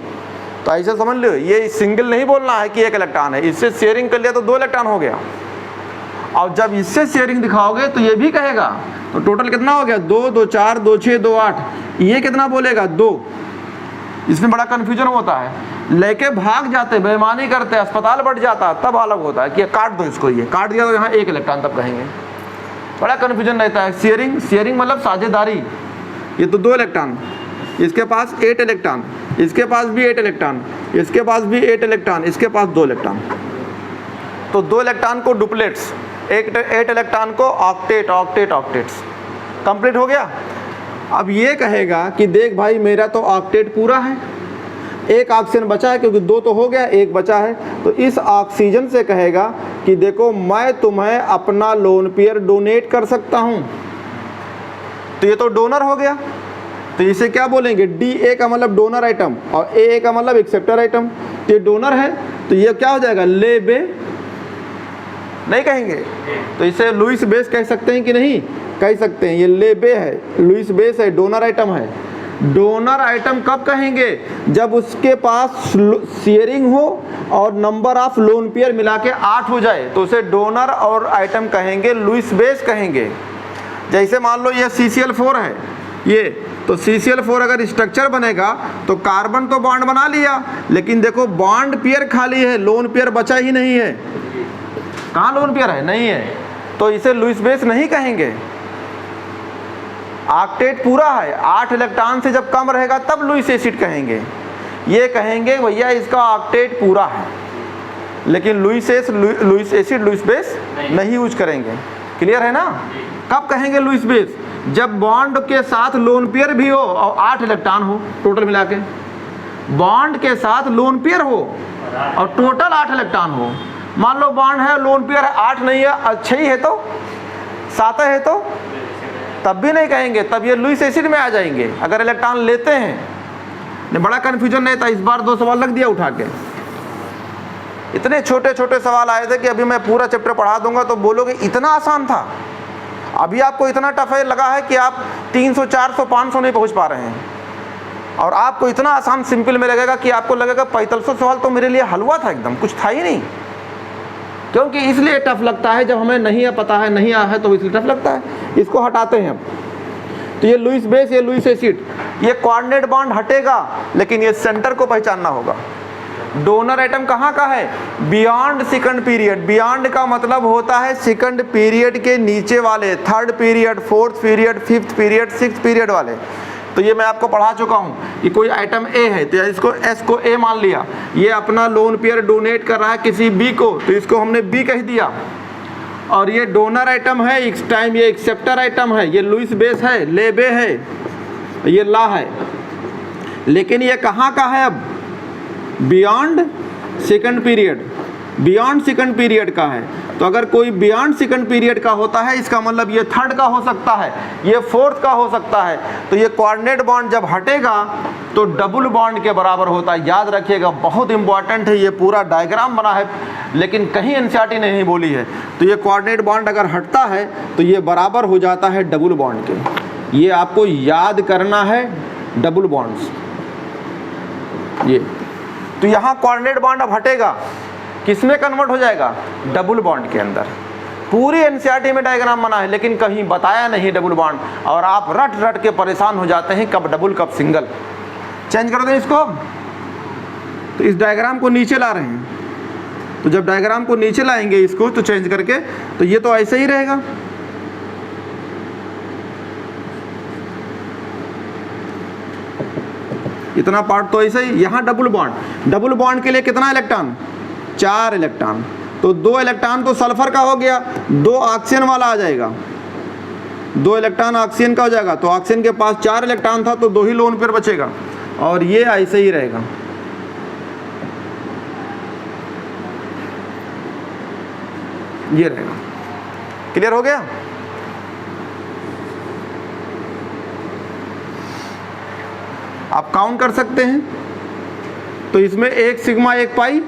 S1: तो ऐसे समझ लो, ये सिंगल नहीं बोलना है कि 1 इलेक्ट्रॉन है, इससे शेयरिंग कर लिया तो 2 इलेक्ट्रॉन हो गया। और जब इससे शेयरिंग दिखाओगे तो ये भी कहेगा, तो टोटल कितना हो गया, 2 2 4 2 6 2 8। ये कितना बोलेगा, 2। इसमें बड़ा कन्फ्यूजन होता है, लेके भाग जाते, बेईमानी करते, अस्पताल बढ़ जाता, तब अलग होता है कि काट दो इसको, ये काट दिया तो यहाँ 1 इलेक्ट्रॉन, तब कहेंगे। बड़ा कन्फ्यूजन रहता है। शेयरिंग मतलब साझेदारी। ये तो 2 इलेक्ट्रॉन, इसके पास 8 इलेक्ट्रॉन, इसके पास भी 8 इलेक्ट्रॉन, इसके पास भी 8 इलेक्ट्रॉन, इसके पास 2 इलेक्ट्रॉन। तो 2 इलेक्ट्रॉन को डुप्लेट्स, 8 इलेक्ट्रॉन को ऑक्टेट्स। कंप्लीट हो गया। अब ये कहेगा कि देख भाई मेरा तो ऑक्टेट पूरा है, 1 ऑक्सीजन बचा है, क्योंकि 2 तो हो गया, 1 बचा है। तो इस ऑक्सीजन से कहेगा कि देखो मैं तुम्हें अपना लोन पेयर डोनेट कर सकता हूँ। तो ये तो डोनर हो गया। तो इसे क्या बोलेंगे, DA का मतलब डोनर आइटम और AA का मतलब एक्सेप्टर आइटम। तो ये डोनर है, तो ये क्या हो जाएगा, लेबे नहीं कहेंगे। तो इसे लुईस बेस कह सकते हैं कि नहीं, कह सकते हैं। ये लेबे है, लुईस बेस है, डोनर आइटम है। डोनर आइटम कब कहेंगे, जब उसके पास शेयरिंग हो और नंबर ऑफ लोन पेयर मिला के 8 हो जाए, तो उसे डोनर और आइटम कहेंगे, लुईस बेस कहेंगे। जैसे मान लो ये CCl4 है, ये तो CCl4 अगर स्ट्रक्चर बनेगा तो कार्बन तो बॉन्ड बना लिया, लेकिन देखो बॉन्ड पेयर खाली है, लोन पेयर बचा ही नहीं है। कहाँ लोन पेयर है, नहीं है, तो इसे लुईस बेस नहीं कहेंगे। ऑक्टेट पूरा है, 8 इलेक्ट्रॉन से जब कम रहेगा तब लुईस एसिड कहेंगे। ये कहेंगे भैया इसका ऑक्टेट पूरा है, लेकिन लुईस एसिड लुईस बेस नहीं यूज करेंगे। क्लियर है ना। कब कहेंगे लुईस बेस, जब बॉन्ड के साथ लोन पेयर भी हो और 8 इलेक्ट्रॉन हो टोटल मिला के, बॉन्ड के साथ लोन पेयर हो और टोटल 8 इलेक्ट्रॉन हो। मान लो बॉन्ड है, लोन पेयर है, 8 नहीं है, 6 ही है तो 7 है, तो तब भी नहीं कहेंगे, तब ये लुईस एसिड में आ जाएंगे अगर इलेक्ट्रॉन लेते हैं। नहीं, बड़ा कन्फ्यूजन नहीं था। इस बार 2 सवाल लग दिया उठा के। इतने छोटे छोटे सवाल आए थे कि अभी मैं पूरा चैप्टर पढ़ा दूंगा तो बोलोगे इतना आसान था। अभी आपको इतना टफ है लगा है कि आप 300 400 500 नहीं पहुंच पा रहे हैं, और आपको इतना आसान सिंपल में लगेगा कि आपको लगेगा 4500 सवाल तो मेरे लिए हलवा था, एकदम कुछ था ही नहीं। क्योंकि इसलिए टफ लगता है, जब हमें नहीं पता है, नहीं आया है, तो इसलिए टफ लगता है। इसको हटाते हैं अब। तो ये लुईस बेस, ये लुईस एसिड, ये कोऑर्डिनेट बॉन्ड हटेगा, लेकिन ये सेंटर को पहचानना होगा। डोनर आइटम कहाँ का है, बियॉन्ड सेकंड पीरियड। बियॉन्ड का मतलब होता है सेकंड पीरियड के नीचे वाले, 3rd period, 4th period, 5th period, 6th period वाले। तो ये मैं आपको पढ़ा चुका हूँ कि कोई आइटम A है तो इसको S को A मान लिया, ये अपना लोन पेयर डोनेट कर रहा है किसी B को, तो इसको हमने B कह दिया। और ये डोनर आइटम है, इस टाइम ये एक्सेप्टर आइटम है, ये लुईस बेस है, लेबे है, ये ला है। लेकिन ये कहाँ का है अब, beyond second period, beyond second period का है। तो अगर कोई बियॉन्ड सेकंड पीरियड का होता है, इसका मतलब ये 3rd का हो सकता है, ये 4th का हो सकता है। तो ये कोऑर्डिनेट बॉन्ड जब हटेगा तो डबल बॉन्ड के बराबर होता है। याद रखिएगा, बहुत इंपॉर्टेंट है, ये पूरा डायग्राम बना है लेकिन कहीं एनसीईआरटी ने नहीं बोली है। तो ये कोऑर्डिनेट बॉन्ड अगर हटता है तो ये बराबर हो जाता है डबल बॉन्ड के। ये आपको याद करना है, डबल बॉन्ड्स ये। तो यहाँ कोऑर्डिनेट बॉन्ड अब हटेगा, किसमें कन्वर्ट हो जाएगा, डबल बॉन्ड के अंदर। पूरी एनसीईआरटी में डायग्राम बना है लेकिन कहीं बताया नहीं डबल बॉन्ड, और आप रट रट के परेशान हो जाते हैं कब डबल कब सिंगल। चेंज कर दें इसको। तो इस डायग्राम को नीचे ला रहे हैं, तो जब डायग्राम को नीचे लाएंगे इसको तो चेंज करके, तो ये तो ऐसे ही रहेगा। इतना पार्ट तो ऐसे ही। यहाँ डबल बॉन्ड, डबल बॉन्ड के लिए कितना इलेक्ट्रॉन, 4 इलेक्ट्रॉन। तो 2 इलेक्ट्रॉन तो सल्फर का हो गया, 2 ऑक्सीजन वाला आ जाएगा, 2 इलेक्ट्रॉन ऑक्सीजन का हो जाएगा। तो ऑक्सीजन के पास 4 इलेक्ट्रॉन था तो 2 ही लोन पेयर बचेगा, और ये ऐसे ही रहेगा। ये रहेगा। क्लियर हो गया? आप काउंट कर सकते हैं। तो इसमें एक सिग्मा एक पाई,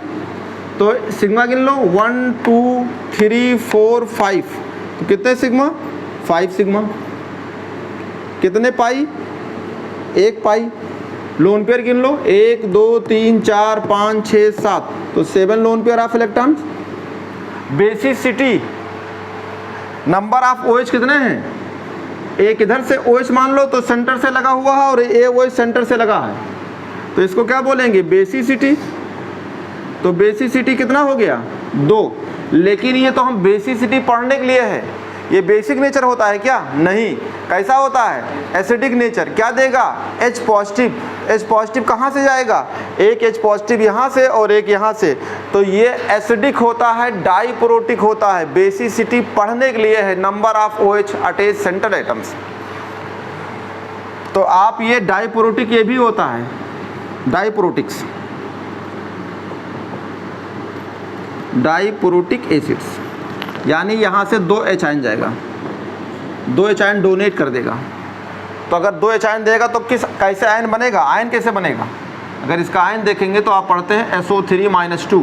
S1: तो सिग्मा गिन लो 1 2 3 4 5, तो कितने सिग्मा? 5 सिग्मा। कितने पाई? एक पाई। लोन पेयर गिन लो 1 2 3 4 5 6 7, तो 7 lone pair of electrons. Basicity, number of OH कितने हैं? एक इधर से OH मान लो तो सेंटर से लगा हुआ है और ए OH सेंटर से लगा है, तो इसको क्या बोलेंगे? बेसिसिटी। तो बेसिसिटी कितना हो गया? 2। लेकिन ये तो हम बेसिसिटी पढ़ने के लिए है, ये बेसिक नेचर होता है क्या? नहीं। कैसा होता है? Acidic nature. क्या देगा? H positive. H पॉजिटिव कहाँ से जाएगा? एक H पॉजिटिव यहाँ से और एक यहाँ से, तो ये एसिडिक होता है, डाइप्रोटिक होता है। बेसिसिटी पढ़ने के लिए है, number of OH attach centre atoms. तो आप ये डाइप्रोटिक ये भी होता है, डाइप्रोटिक्स, डाइप्रोटिक एसिड्स, यानी यहाँ से 2 H आयन जाएगा, 2 H आयन डोनेट कर देगा। तो अगर 2 H आयन देगा तो कैसे आयन बनेगा? आयन कैसे बनेगा? अगर इसका आयन देखेंगे तो आप पढ़ते हैं SO3-2,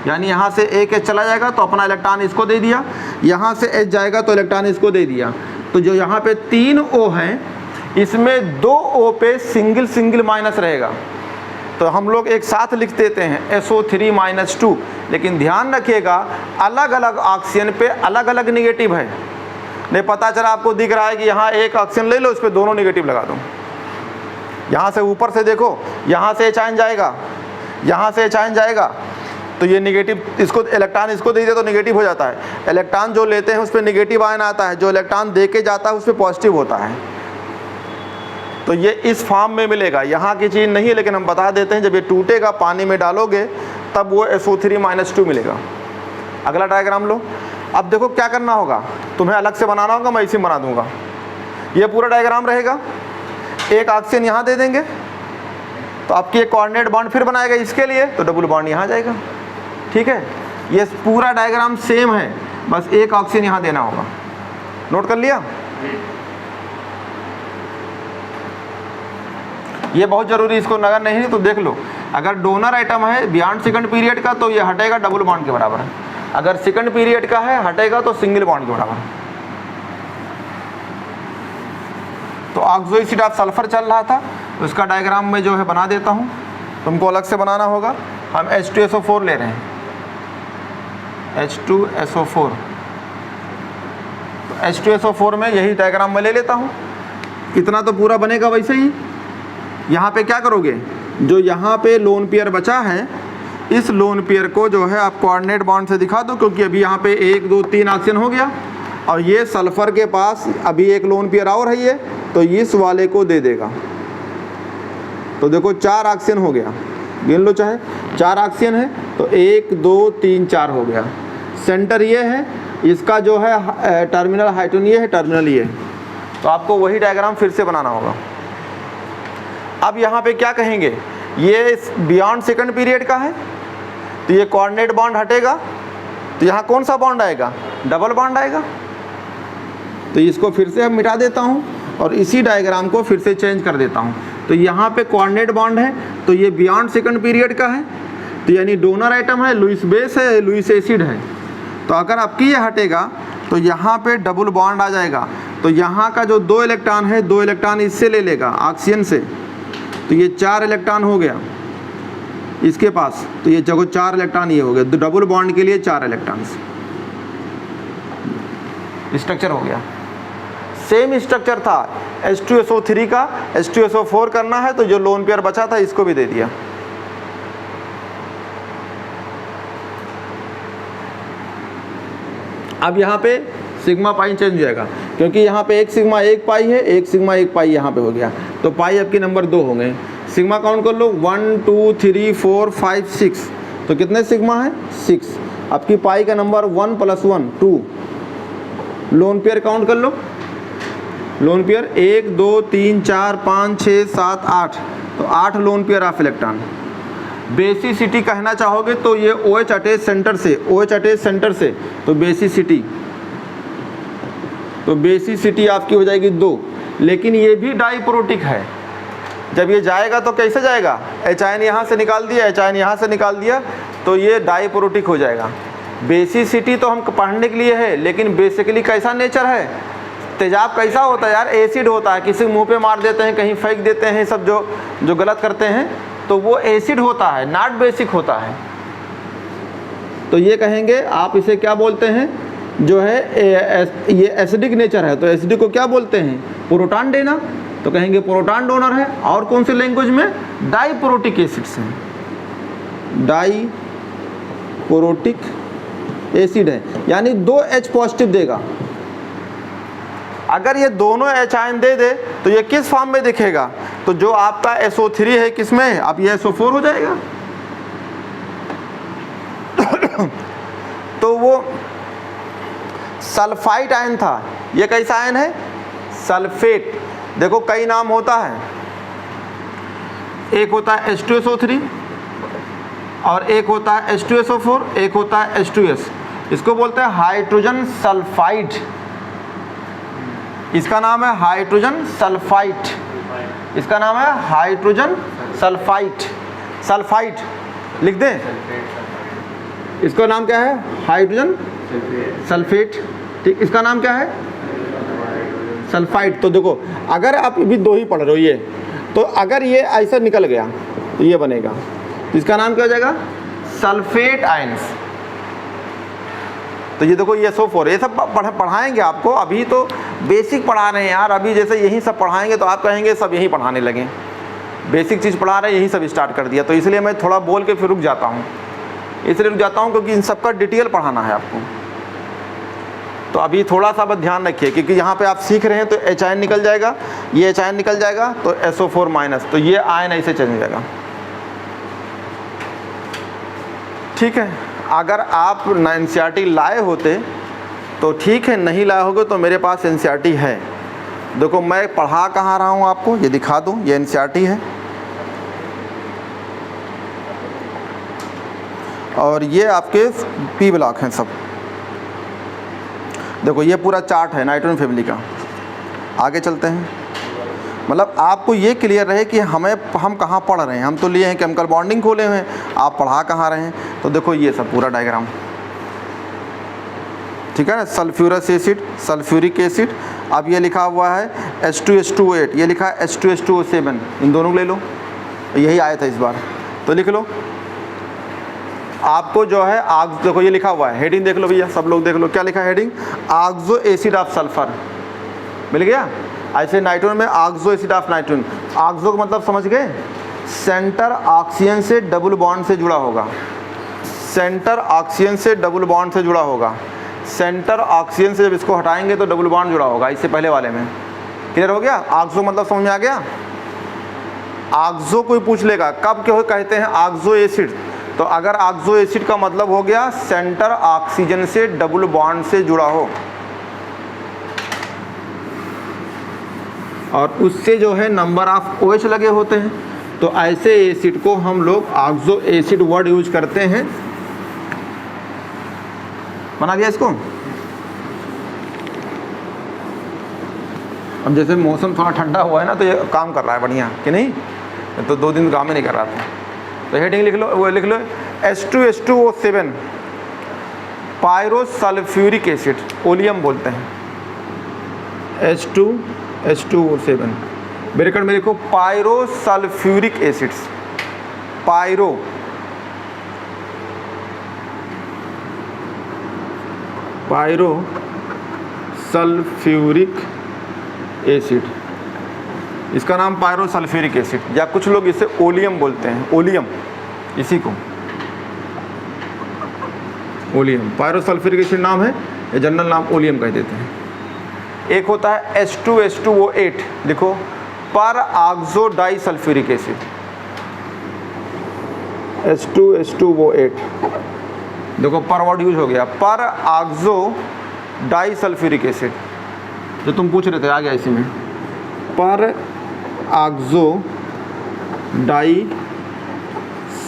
S1: यानी यहाँ से एक H चला जाएगा तो अपना इलेक्ट्रॉन इसको दे दिया, यहाँ से H जाएगा तो इलेक्ट्रॉन इसको दे दिया। तो जो यहाँ पे 3 O हैं, इसमें 2 O पे सिंगल सिंगल माइनस रहेगा, तो हम लोग एक साथ लिख देते हैं SO3-2। लेकिन ध्यान रखिएगा, अलग अलग ऑक्सीजन पे अलग अलग निगेटिव है। नहीं पता चला आपको दिख रहा है कि यहाँ एक ऑक्सीजन ले लो, इस पर दोनों निगेटिव लगा दो। यहाँ से ऊपर से देखो, यहाँ से H आयन जाएगा, यहाँ से H आयन जाएगा, तो ये निगेटिव, इसको इलेक्ट्रॉन इसको दे दिया तो निगेटिव हो जाता है। इलेक्ट्रॉन जो लेते हैं उस पर निगेटिव आयन आता है, जो इलेक्ट्रॉन दे के जाता है उस पर पॉजिटिव होता है। तो ये इस फॉर्म में मिलेगा। यहाँ की चीज़ नहीं है, लेकिन हम बता देते हैं, जब ये टूटेगा पानी में डालोगे तब वो SO3-2 मिलेगा। अगला डायग्राम लो। अब देखो क्या करना होगा, तुम्हें अलग से बनाना होगा, मैं इसी में बना दूंगा। ये पूरा डायग्राम रहेगा, एक ऑक्सीजन यहाँ दे देंगे तो आपकी एक कोऑर्डिनेट बॉन्ड फिर बनाएगा इसके लिए, तो डबल बॉन्ड यहाँ जाएगा। ठीक है, ये पूरा डायग्राम सेम है, बस एक ऑक्सीजन यहाँ देना होगा। नोट कर लिया? ये बहुत जरूरी, इसको नगर नहीं तो देख लो। अगर डोनर आइटम है बियॉन्ड सेकंड पीरियड का तो ये हटेगा डबल बॉन्ड के बराबर है, अगर सेकंड पीरियड का है हटेगा तो सिंगल बॉन्ड के बराबर है। तो ऑक्सो एसिड ऑफ सल्फर चल रहा था, उसका डायग्राम में जो है बना देता हूँ, तुमको अलग से बनाना होगा। हम H2SO4 ले रहे हैं, H2SO4। तो H2SO4 में यही डायग्राम में ले लेता हूँ, इतना तो पूरा बनेगा वैसे ही। यहाँ पे क्या करोगे, जो यहाँ पे लोन पेयर बचा है, इस लोन पेयर को जो है आप कोऑर्डिनेट बॉन्ड से दिखा दो, क्योंकि अभी यहाँ पे 1 2 3 ऑक्सीजन हो गया और ये सल्फर के पास अभी एक लोन पेयर और है ये, तो इस वाले को दे देगा। तो देखो 4 ऑक्सीजन हो गया, गिन लो चाहे 4 ऑक्सीजन है, तो 1 2 3 4 हो गया। सेंटर ये है, इसका जो है टर्मिनल हाइड्रोजन ये है, टर्मिनल ये है। तो आपको वही डायग्राम फिर से बनाना होगा। अब यहाँ पे क्या कहेंगे, ये बियॉन्ड सेकंड पीरियड का है, तो ये कोऑर्डिनेट बॉन्ड हटेगा, तो यहाँ कौन सा बॉन्ड आएगा, डबल बॉन्ड आएगा। तो इसको फिर से अब मिटा देता हूँ और इसी डायग्राम को फिर से चेंज कर देता हूँ। तो यहाँ पे कोऑर्डिनेट बॉन्ड है, तो ये बियॉन्ड सेकंड पीरियड का है, तो यानी डोनर आइटम है, लुईस बेस है, लुईस एसिड है। तो अगर आपकी ये हटेगा तो यहाँ पे डबल बॉन्ड आ जाएगा, तो यहाँ का जो 2 इलेक्ट्रॉन है, 2 इलेक्ट्रॉन इससे ले लेगा ऑक्सीजन से, तो ये 4 इलेक्ट्रॉन हो गया इसके पास, तो ये जगह 4 इलेक्ट्रॉन ये हो गया, तो डबल बॉन्ड के लिए 4 इलेक्ट्रॉन्स स्ट्रक्चर हो गया। सेम स्ट्रक्चर था H2SO3 का, H2SO4 करना है, तो जो लोन पेयर बचा था इसको भी दे दिया। अब यहाँ पे सिग्मा पाई चेंज हो जाएगा, क्योंकि यहाँ पे एक सिग्मा एक पाई है, एक सिग्मा एक पाई यहाँ पे हो गया, तो पाई आपके नंबर 2 हो गए। सिग्मा काउंट कर लो, 1 2 3 4 5 6, तो कितने सिग्मा है, 6। आपकी पाई का नंबर 1 + 1 2। लोन पेयर काउंट कर लो, लोन पेयर 1 2 3 4 5 6 7 8, तो 8 lone pair of electron. Basicity कहना चाहोगे तो ये OH अटैच सेंटर से, OH अटैच सेंटर से, तो बेसिसिटी तो बेसिसिटी आपकी हो जाएगी 2, लेकिन ये भी डाइप्रोटिक है। जब ये जाएगा तो कैसे जाएगा, एच आयन यहाँ से निकाल दिया, एच आयन यहाँ से निकाल दिया, तो ये डाइप्रोटिक हो जाएगा। बेसिसिटी तो हम पढ़ने के लिए है, लेकिन बेसिकली कैसा नेचर है, तेजाब कैसा होता है यार, एसिड होता है। किसी मुंह पे मार देते हैं, कहीं फेंक देते हैं, सब जो गलत करते हैं, तो वो एसिड होता है, नॉट बेसिक होता है। तो ये कहेंगे आप इसे क्या बोलते हैं, जो है ये एसिडिक नेचर है, तो एसिडिक को क्या बोलते हैं, प्रोटॉन देना, तो कहेंगे प्रोटॉन डोनर है। और कौन सी लैंग्वेज में, डाइप्रोटिक एसिड्स हैं, डाइप्रोटिक एसिड है, यानी 2 H पॉजिटिव देगा। अगर ये दोनों H आयन दे दे तो ये किस फॉर्म में दिखेगा, तो जो आपका SO3 है किस में है, अब ये SO4 हो जाएगा। तो वो सल्फाइड आयन था, ये कैसा आयन है, सल्फेट। देखो कई नाम होता है, एक होता है H2SO3 और एक होता है H2SO4, एक होता है H2S। इसको बोलते हैं हाइड्रोजन सल्फाइड, इसका नाम है हाइड्रोजन सल्फाइड, इसका नाम है हाइड्रोजन सल्फाइड, सल्फाइड लिख दें, इसका नाम क्या है, हाइड्रोजन सल्फेट, ठीक, इसका नाम क्या है, सल्फाइड। तो देखो अगर आप भी 2 ही पढ़ रहे हो ये, तो अगर ये ऐसा निकल गया तो ये बनेगा, तो इसका नाम क्या हो जाएगा, सल्फेट आयंस। तो ये देखो ये SO4, ये सब पढ़ाएंगे आपको, अभी तो बेसिक पढ़ा रहे हैं यार, अभी जैसे यही सब पढ़ाएंगे तो आप कहेंगे सब यही पढ़ाने लगे, बेसिक चीज़ पढ़ा रहे हैं, यही सब स्टार्ट कर दिया। तो इसलिए मैं थोड़ा बोल के फिर रुक जाता हूँ, इसलिए रुक जाता हूँ क्योंकि इन सब का डिटेल पढ़ाना है आपको। तो अभी थोड़ा सा बस ध्यान रखिए, क्योंकि यहाँ पे आप सीख रहे हैं तो H आयन निकल जाएगा, ये H आयन निकल जाएगा, तो SO4 माइनस, तो ये आयन ऐसे चल जाएगा, ठीक है। अगर आप NCERT लाए होते तो ठीक है, नहीं लाए होगे तो मेरे पास NCERT है। देखो मैं पढ़ा कहाँ रहा हूँ आपको, ये दिखा दूँ, ये NCERT है और ये आपके P ब्लॉक हैं सब। देखो ये पूरा चार्ट है नाइट्रोजन फैमिली का। आगे चलते हैं, मतलब आपको ये क्लियर रहे कि हम कहाँ पढ़ रहे हैं। हम तो लिए हैं केमिकल बॉन्डिंग खोले हुए हैं, आप पढ़ा कहाँ रहे हैं। तो देखो ये सब पूरा डायग्राम, ठीक है ना, सल्फ्यूरस एसिड, सल्फ्यूरिक एसिड। अब ये लिखा हुआ है H2H2O8, ये लिखा है H2H2O7, इन दोनों को ले लो, यही आया था इस बार, तो लिख लो। आपको जो है देखो ये लिखा हुआ है, हेडिंग देख लो भैया, सब लोग देख लो, क्या लिखा है heading, oxo acid of sulphur, मिल गया। ऐसे नाइट्रोजन में oxo acid of nitrogen, oxo का मतलब समझ गए, सेंटर ऑक्सीजन से डबल बॉन्ड से जुड़ा होगा, सेंटर ऑक्सीजन से डबल बॉन्ड से जुड़ा होगा। सेंटर ऑक्सीजन से जब इसको हटाएंगे तो डबल बॉन्ड जुड़ा होगा, इससे पहले वाले में। क्लियर हो गया, ऑक्सो मतलब समझ में आ गया। ऑक्सो कोई पूछ लेगा कब क्यों कहते हैं ऑक्सो एसिड, तो अगर ऑक्सो एसिड का मतलब हो गया सेंटर ऑक्सीजन से डबल बॉन्ड से जुड़ा हो, और उससे जो है नंबर ऑफ OH लगे होते हैं, तो ऐसे एसिड को हम लोग ऑक्सो एसिड वर्ड यूज करते हैं। बना गया इसको। अब जैसे मौसम थोड़ा ठंडा हुआ है ना, तो ये काम कर रहा है बढ़िया कि नहीं, तो 2 दिन काम ही नहीं कर रहा था। तो हेडिंग लिख लो, वो लिख लो H2H2O7 पायरोसल्फ्यूरिक एसिड, ओलियम बोलते हैं, H2H2O7 ब्रैकेट में लिखो पायरोसल्फ्यूरिक एसिड्स, पायरोसल्फ्यूरिक एसिड, इसका नाम पायरोसल्फ्यूरिक एसिड, या कुछ लोग इसे ओलियम बोलते हैं, ओलियम, इसी को ओलियम, पायरोसल्फ्यूरिक एसिड नाम है, ये जनरल नाम ओलियम कह देते हैं। एक होता है H2H2O8, देखो पर oxo di sulphuric acid, H2H2O8, देखो पर वर्ड यूज हो गया, पर ऑक्सो डाई सल्फ्यूरिक एसिड, जो तुम पूछ रहे थे आ गया इसी में, per oxo di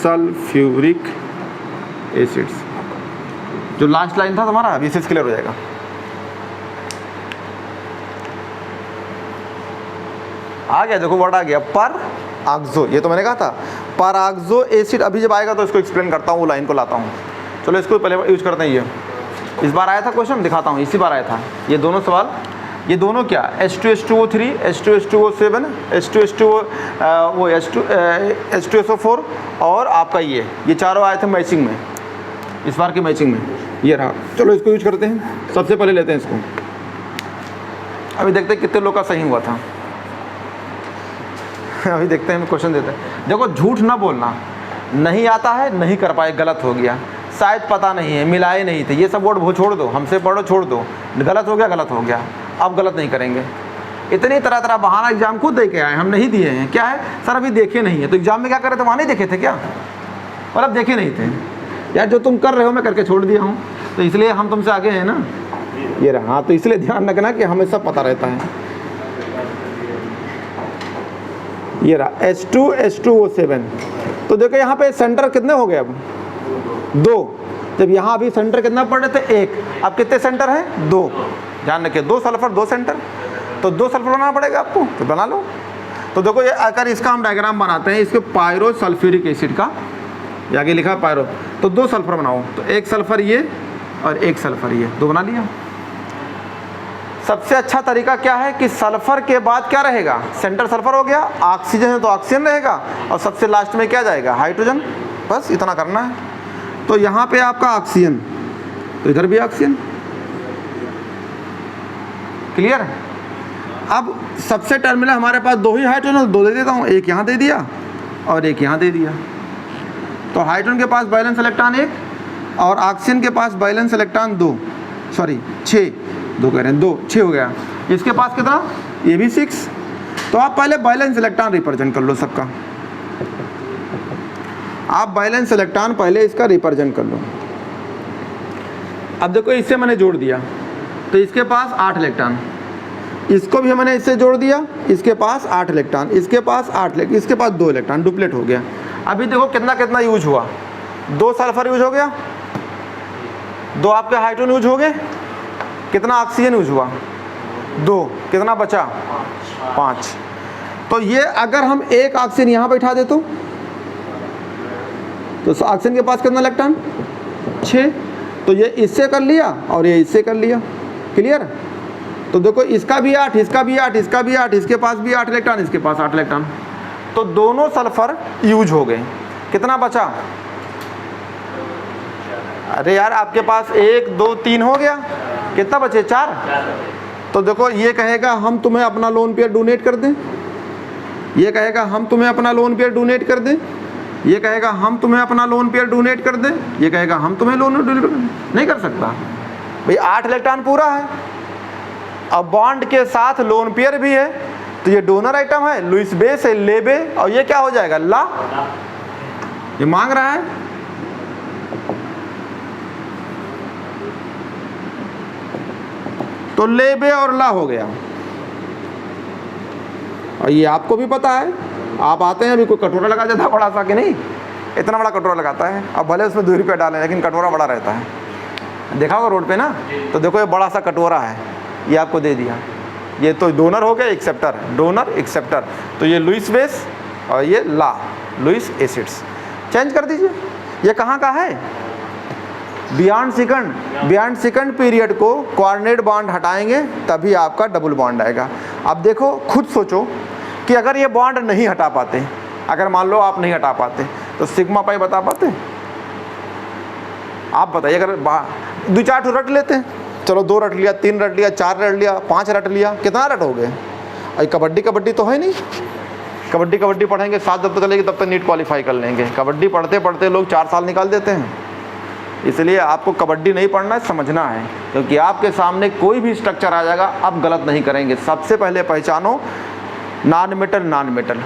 S1: sulphuric acids. जो लास्ट लाइन था तुम्हारा अभी से क्लियर हो जाएगा। आ गया, देखो वर्ड आ गया, पर ऑक्सो, ये तो मैंने कहा था पर ऑक्सो एसिड। अभी जब आएगा तो इसको एक्सप्लेन करता हूँ, वो लाइन को लाता हूँ। चलो इसको पहले यूज करते हैं। ये इस बार आया था क्वेश्चन, दिखाता हूँ, इसी बार आया था ये दोनों सवाल। ये दोनों क्या, H2H2O3, H2H2O7, H2SO4 और आपका ये चारों आए थे मैचिंग में, इस बार की मैचिंग में ये रहा। चलो इसको यूज करते हैं। सबसे पहले लेते हैं इसको, अभी देखते हैं कितने लोग का सही हुआ था। अभी देखते हैं, क्वेश्चन देते हैं। देखो झूठ ना बोलना, नहीं आता है, नहीं कर पाए, गलत हो गया, शायद पता नहीं है, मिलाए नहीं थे, ये सब वर्ड वो छोड़ दो, हमसे पढ़ो छोड़ दो, गलत हो गया, गलत हो गया, अब गलत नहीं करेंगे। इतनी तरह तरह बहाना एग्जाम खुद दे के आए, हम नहीं दिए हैं। क्या है सर अभी देखे नहीं है, तो एग्जाम में क्या करे थे, वहाँ नहीं देखे थे क्या, और अब देखे नहीं थे यार, जो तुम कर रहे हो मैं करके छोड़ दिया हूँ, तो इसलिए हम तुमसे आगे हैं ना, ये रहा। हाँ तो इसलिए ध्यान रखना कि हमें सब पता रहता है। ये रहा H2H2O7। तो देखो यहाँ पे सेंटर कितने हो गए, अब 2। जब यहाँ अभी सेंटर कितना पड़ रहे थे, 1, अब कितने सेंटर हैं, 2। ध्यान रखिए, 2 सल्फर 2 सेंटर, तो 2 सल्फर बनाना पड़ेगा आपको, तो बना लो। तो देखो ये अगर इसका हम डायग्राम बनाते हैं, इसके पायरो सल्फ्यूरिक एसिड का, आगे लिखा है पायरो, तो 2 सल्फर बनाओ, तो 1 सल्फर ये और 1 सल्फर ये, 2 बना लिया। सबसे अच्छा तरीका क्या है कि सल्फर के बाद क्या रहेगा, सेंटर सल्फर हो गया, ऑक्सीजन है तो ऑक्सीजन रहेगा, और सबसे लास्ट में क्या जाएगा, हाइड्रोजन। बस इतना करना है। तो यहाँ पे आपका ऑक्सीजन, तो इधर भी ऑक्सीजन, क्लियर। अब सबसे टर्मिनल हमारे पास 2 ही हाइड्रोजन, 2 दे देता हूँ, 1 यहाँ दे दिया और 1 यहाँ दे दिया। तो हाइड्रोजन के पास बैलेंस इलेक्ट्रॉन 1 और ऑक्सीजन के पास बैलेंस इलेक्ट्रॉन 2, सॉरी 6, 2 कह रहे हैं 2, 6 हो गया। इसके पास कितना, ये भी 6। तो आप पहले बैलेंस इलेक्ट्रॉन रिप्रेजेंट कर लो सबका, आप बैलेंस इलेक्ट्रॉन पहले इसका रिप्रेजेंट कर लो। अब देखो इससे मैंने जोड़ दिया, तो इसके पास 8 इलेक्ट्रॉन, इसको भी मैंने इससे जोड़ दिया, इसके पास 8 इलेक्ट्रॉन, इसके पास 8 इलेक्ट्रॉन, इसके पास 2 इलेक्ट्रॉन, डुप्लेट हो गया। अभी देखो कितना कितना यूज हुआ, 2 सल्फर यूज हो गया, 2 आपके हाइड्रोजन यूज हो गए, कितना ऑक्सीजन यूज हुआ, 2, कितना बचा, 5। तो ये अगर हम 1 ऑक्सीजन यहाँ बैठा दे तो ऑक्सीजन के पास कितना इलेक्ट्रॉन, 6। तो ये इससे कर लिया और ये इससे कर लिया, क्लियर। तो देखो इसका भी 8, इसका भी 8, इसका भी 8, इसके पास भी 8 इलेक्ट्रॉन, इसके पास 8 इलेक्ट्रॉन। तो दोनों सल्फर यूज हो गए, कितना बचा, अरे यार आपके पास 1 2 3 हो गया, कितना बचे, 4। तो देखो ये कहेगा हम तुम्हें अपना लोन पेयर डोनेट कर दें, ये कहेगा हम तुम्हें अपना लोन पेयर डोनेट कर दें, ये कहेगा हम तुम्हें अपना लोन पेयर डोनेट कर दें, ये कहेगा हम तुम्हें लोन डोनेट कर दें। नहीं कर सकता भाई, 8 इलेक्ट्रॉन पूरा है। अब बॉन्ड के साथ लोन पेयर भी है, तो ये डोनर आइटम है, लुईस बेस है, लेबे, और ये क्या हो जाएगा, ला। ये मांग रहा है, तो लेबे और ला हो गया। और ये आपको भी पता है, आप आते हैं अभी कोई कटोरा लगा देता है बड़ा सा, कि नहीं, इतना बड़ा कटोरा लगाता है, अब भले उसमें 2 रुपये डालें लेकिन कटोरा बड़ा रहता है। देखा होगा रोड पे ना, तो देखो ये बड़ा सा कटोरा है, ये आपको दे दिया। ये तो डोनर हो गया, एक्सेप्टर, डोनर एक्सेप्टर। तो ये लुईस बेस और ये ला, लुईस एसिड्स। चेंज कर दीजिए। ये कहाँ का है, बियॉन्ड सेकंड पीरियड को कोऑर्डिनेट बॉन्ड हटाएंगे तभी आपका डबल बॉन्ड आएगा। अब देखो खुद सोचो कि अगर ये बॉन्ड नहीं हटा पाते, अगर मान लो आप नहीं हटा पाते, तो सिग्मा पाई बता पाते, आप बताइए। अगर 2-4 ठो रट लेते हैं, चलो 2 रट लिया, 3 रट लिया, 4 रट लिया, 5 रट लिया, कितना रट हो गए। अरे कबड्डी तो है नहीं, कबड्डी पढ़ेंगे, 7 जब तक चलेगी तब तक नीट क्वालिफाई कर लेंगे। कबड्डी पढ़ते पढ़ते लोग 4 साल निकाल देते हैं। इसलिए आपको कबड्डी नहीं पढ़ना है, समझना है, क्योंकि आपके सामने कोई भी स्ट्रक्चर आ जाएगा, अब गलत नहीं करेंगे। सबसे पहले पहचानो नॉन मेटल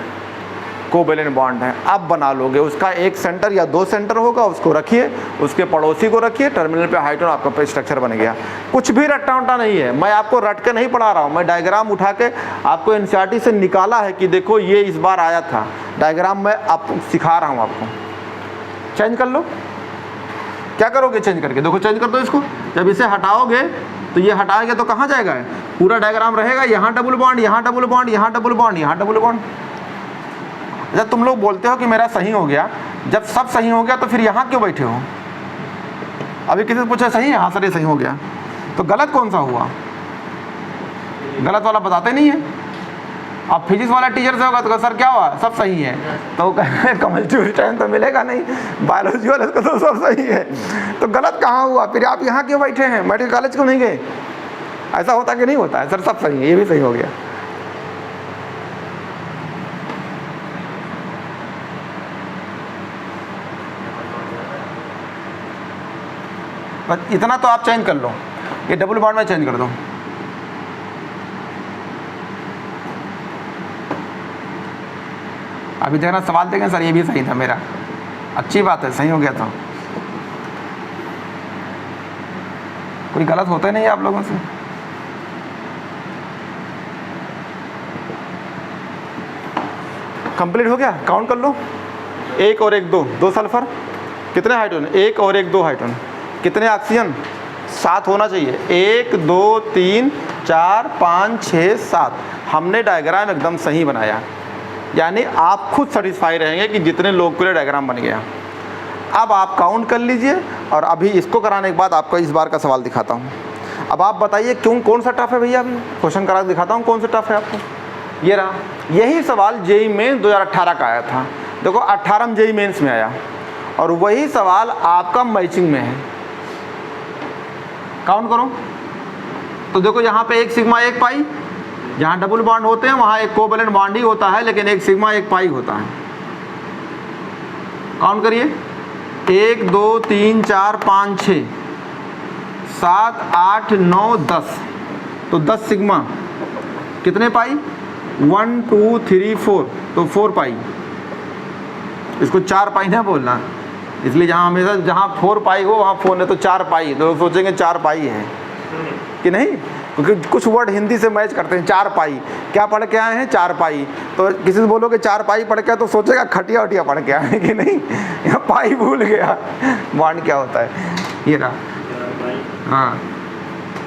S1: कोवेलेंट बॉन्ड है, अब बना लोगे। उसका 1 सेंटर या 2 सेंटर होगा, उसको रखिए, उसके पड़ोसी को रखिए, टर्मिनल पे हाइड्रोजन आपका स्ट्रक्चर बन गया। कुछ भी रट्टा उट्टा नहीं है, मैं आपको रट के नहीं पढ़ा रहा हूँ, मैं डायग्राम उठा के आपको एनसीईआरटी से निकाला है कि देखो ये इस बार आया था, डायग्राम मैं आपको सिखा रहा हूँ। आपको चेंज कर लो, क्या करोगे चेंज करके, देखो चेंज कर दो इसको। जब इसे हटाओगे तो ये हटाएंगे तो कहाँ जाएगा? पूरा डायग्राम रहेगा, यहाँ डबल बॉन्ड, यहाँ डबल बॉन्ड, यहाँ डबल बॉन्ड, यहाँ डबल बॉन्ड। जब तुम लोग बोलते हो कि मेरा सही हो गया, जब सब सही हो गया तो फिर यहाँ क्यों बैठे हो? अभी किसी से पूछा सही है? हाँ सर ये सही हो गया, तो गलत कौन सा हुआ? गलत वाला बताते नहीं है। अब फिजिक्स वाला टीचर से होगा तो सर क्या हुआ? सब सही है, तो कमल टाइम तो मिलेगा नहीं। बायोलॉजी वाले को तो सब सही है, तो गलत कहाँ हुआ? फिर आप यहाँ क्यों बैठे हैं? मेडिकल कॉलेज क्यों नहीं गए? ऐसा होता कि नहीं होता है? सर सब सही है, ये भी सही हो गया। बस इतना तो आप चेंज कर लो, ये डबल बॉन्ड में चेंज कर दो। अभी देखना सवाल देखें, सर ये भी सही था मेरा, अच्छी बात है, सही हो गया। तो कोई गलत होता ही नहीं आप लोगों से। कंप्लीट हो गया, काउंट कर लो। 1 और 1 2 सल्फर, कितने हाइड्रोजन? 1 और 1 2 हाइड्रोजन, कितने ऑक्सीजन? 7 होना चाहिए। 1 2 3 4 5 6 7। हमने डायग्राम एकदम सही बनाया, यानी आप खुद सेटिस्फाई रहेंगे कि जितने लोग के लिए डायग्राम बन गया। अब आप काउंट कर लीजिए, और अभी इसको कराने के बाद आपको इस बार का सवाल दिखाता हूँ। अब आप बताइए क्यों, कौन सा टफ है भैया? अभी क्वेश्चन करा दिखाता हूँ कौन सा टफ है आपको। ये रहा, यही सवाल जेईई मेंस 2018 का आया था। देखो 18 में जेईई मेंस में आया, और वही सवाल आपका मैचिंग में है। काउंट करो तो देखो यहाँ पे 1 सिग्मा 1 पाई, जहाँ डबल बॉन्ड होते हैं वहाँ एक कोवैलेंट बॉन्ड ही होता है, लेकिन 1 सिग्मा 1 पाई होता है। काउंट करिए, 1 2 3 4 5 6 7 8 9 10, तो 10 सिग्मा कितने पाई? 1 2 3 4, तो 4 पाई। इसको 4 पाई ना बोलना, इसलिए जहाँ हमेशा जहाँ 4 पाई हो वहाँ 4 ने तो 4 पाई, तो सोचेंगे 4 पाई है कि नहीं, क्योंकि कुछ वर्ड हिंदी से मैच करते हैं। 4 पाई क्या पढ़ के आए हैं? 4 पाई। तो किसी से बोलोगे 4 पाई पढ़ के आए तो सोचेगा खटिया वटिया पढ़ के आए हैं कि नहीं, यहाँ पाई भूल गया बॉन्ड क्या होता है। ये रहा, हाँ,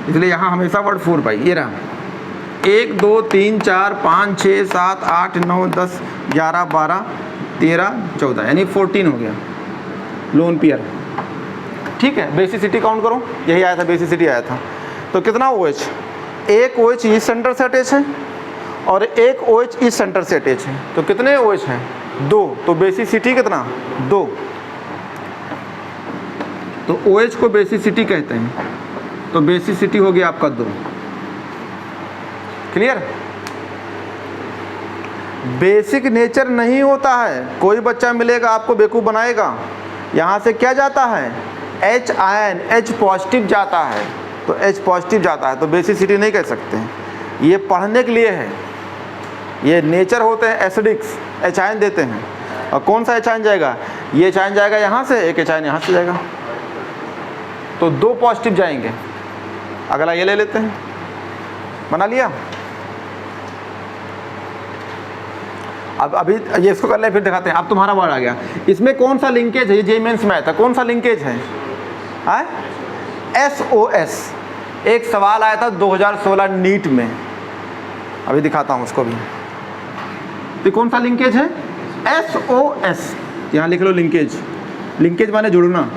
S1: इसलिए यहाँ हमेशा वर्ड 4 पाई। ये रहा 1 2 3 4 5 6 7 8 9 10 11 12 13 14, यानी 14 हो गया लोन पेयर। ठीक है, बेसिसिटी काउंट करो, यही आया था, बेसिसिटी आया था। तो कितना OH? एक OH इस सेंटर से अटैच है और एक OH इस सेंटर से अटैच है, तो कितने OH हैं? 2, तो बेसिसिटी कितना? 2। तो OH को बेसिसिटी कहते हैं, तो बेसिसिटी हो गया आपका 2। क्लियर? बेसिक नेचर नहीं होता है, कोई बच्चा मिलेगा आपको बेवकूफ़ बनाएगा। यहाँ से क्या जाता है? H आयन, H पॉजिटिव जाता है, तो H पॉजिटिव जाता है, तो बेसिसिटी नहीं कह सकते हैं। ये पढ़ने के लिए है, ये नेचर होते हैं एसिडिक्स, H आयन देते हैं। और कौन सा H आयन जाएगा? ये H आयन जाएगा यहाँ से, एक H आयन यहाँ से जाएगा, तो 2 पॉजिटिव जाएंगे। अगला ये ले लेते हैं, बना लिया। अब अभी ये इसको कर ले, फिर दिखाते हैं। अब तुम्हारा वर्ड आ गया, इसमें कौन सा लिंकेज है? ये जेईई मेंस में आया था, कौन सा लिंकेज है? SOS। एक सवाल आया था 2016 नीट में, अभी दिखाता हूँ उसको भी। तो कौन सा लिंकेज है? SOS, यहाँ लिख लो लिंकेज। लिंकेज माने जुड़ना,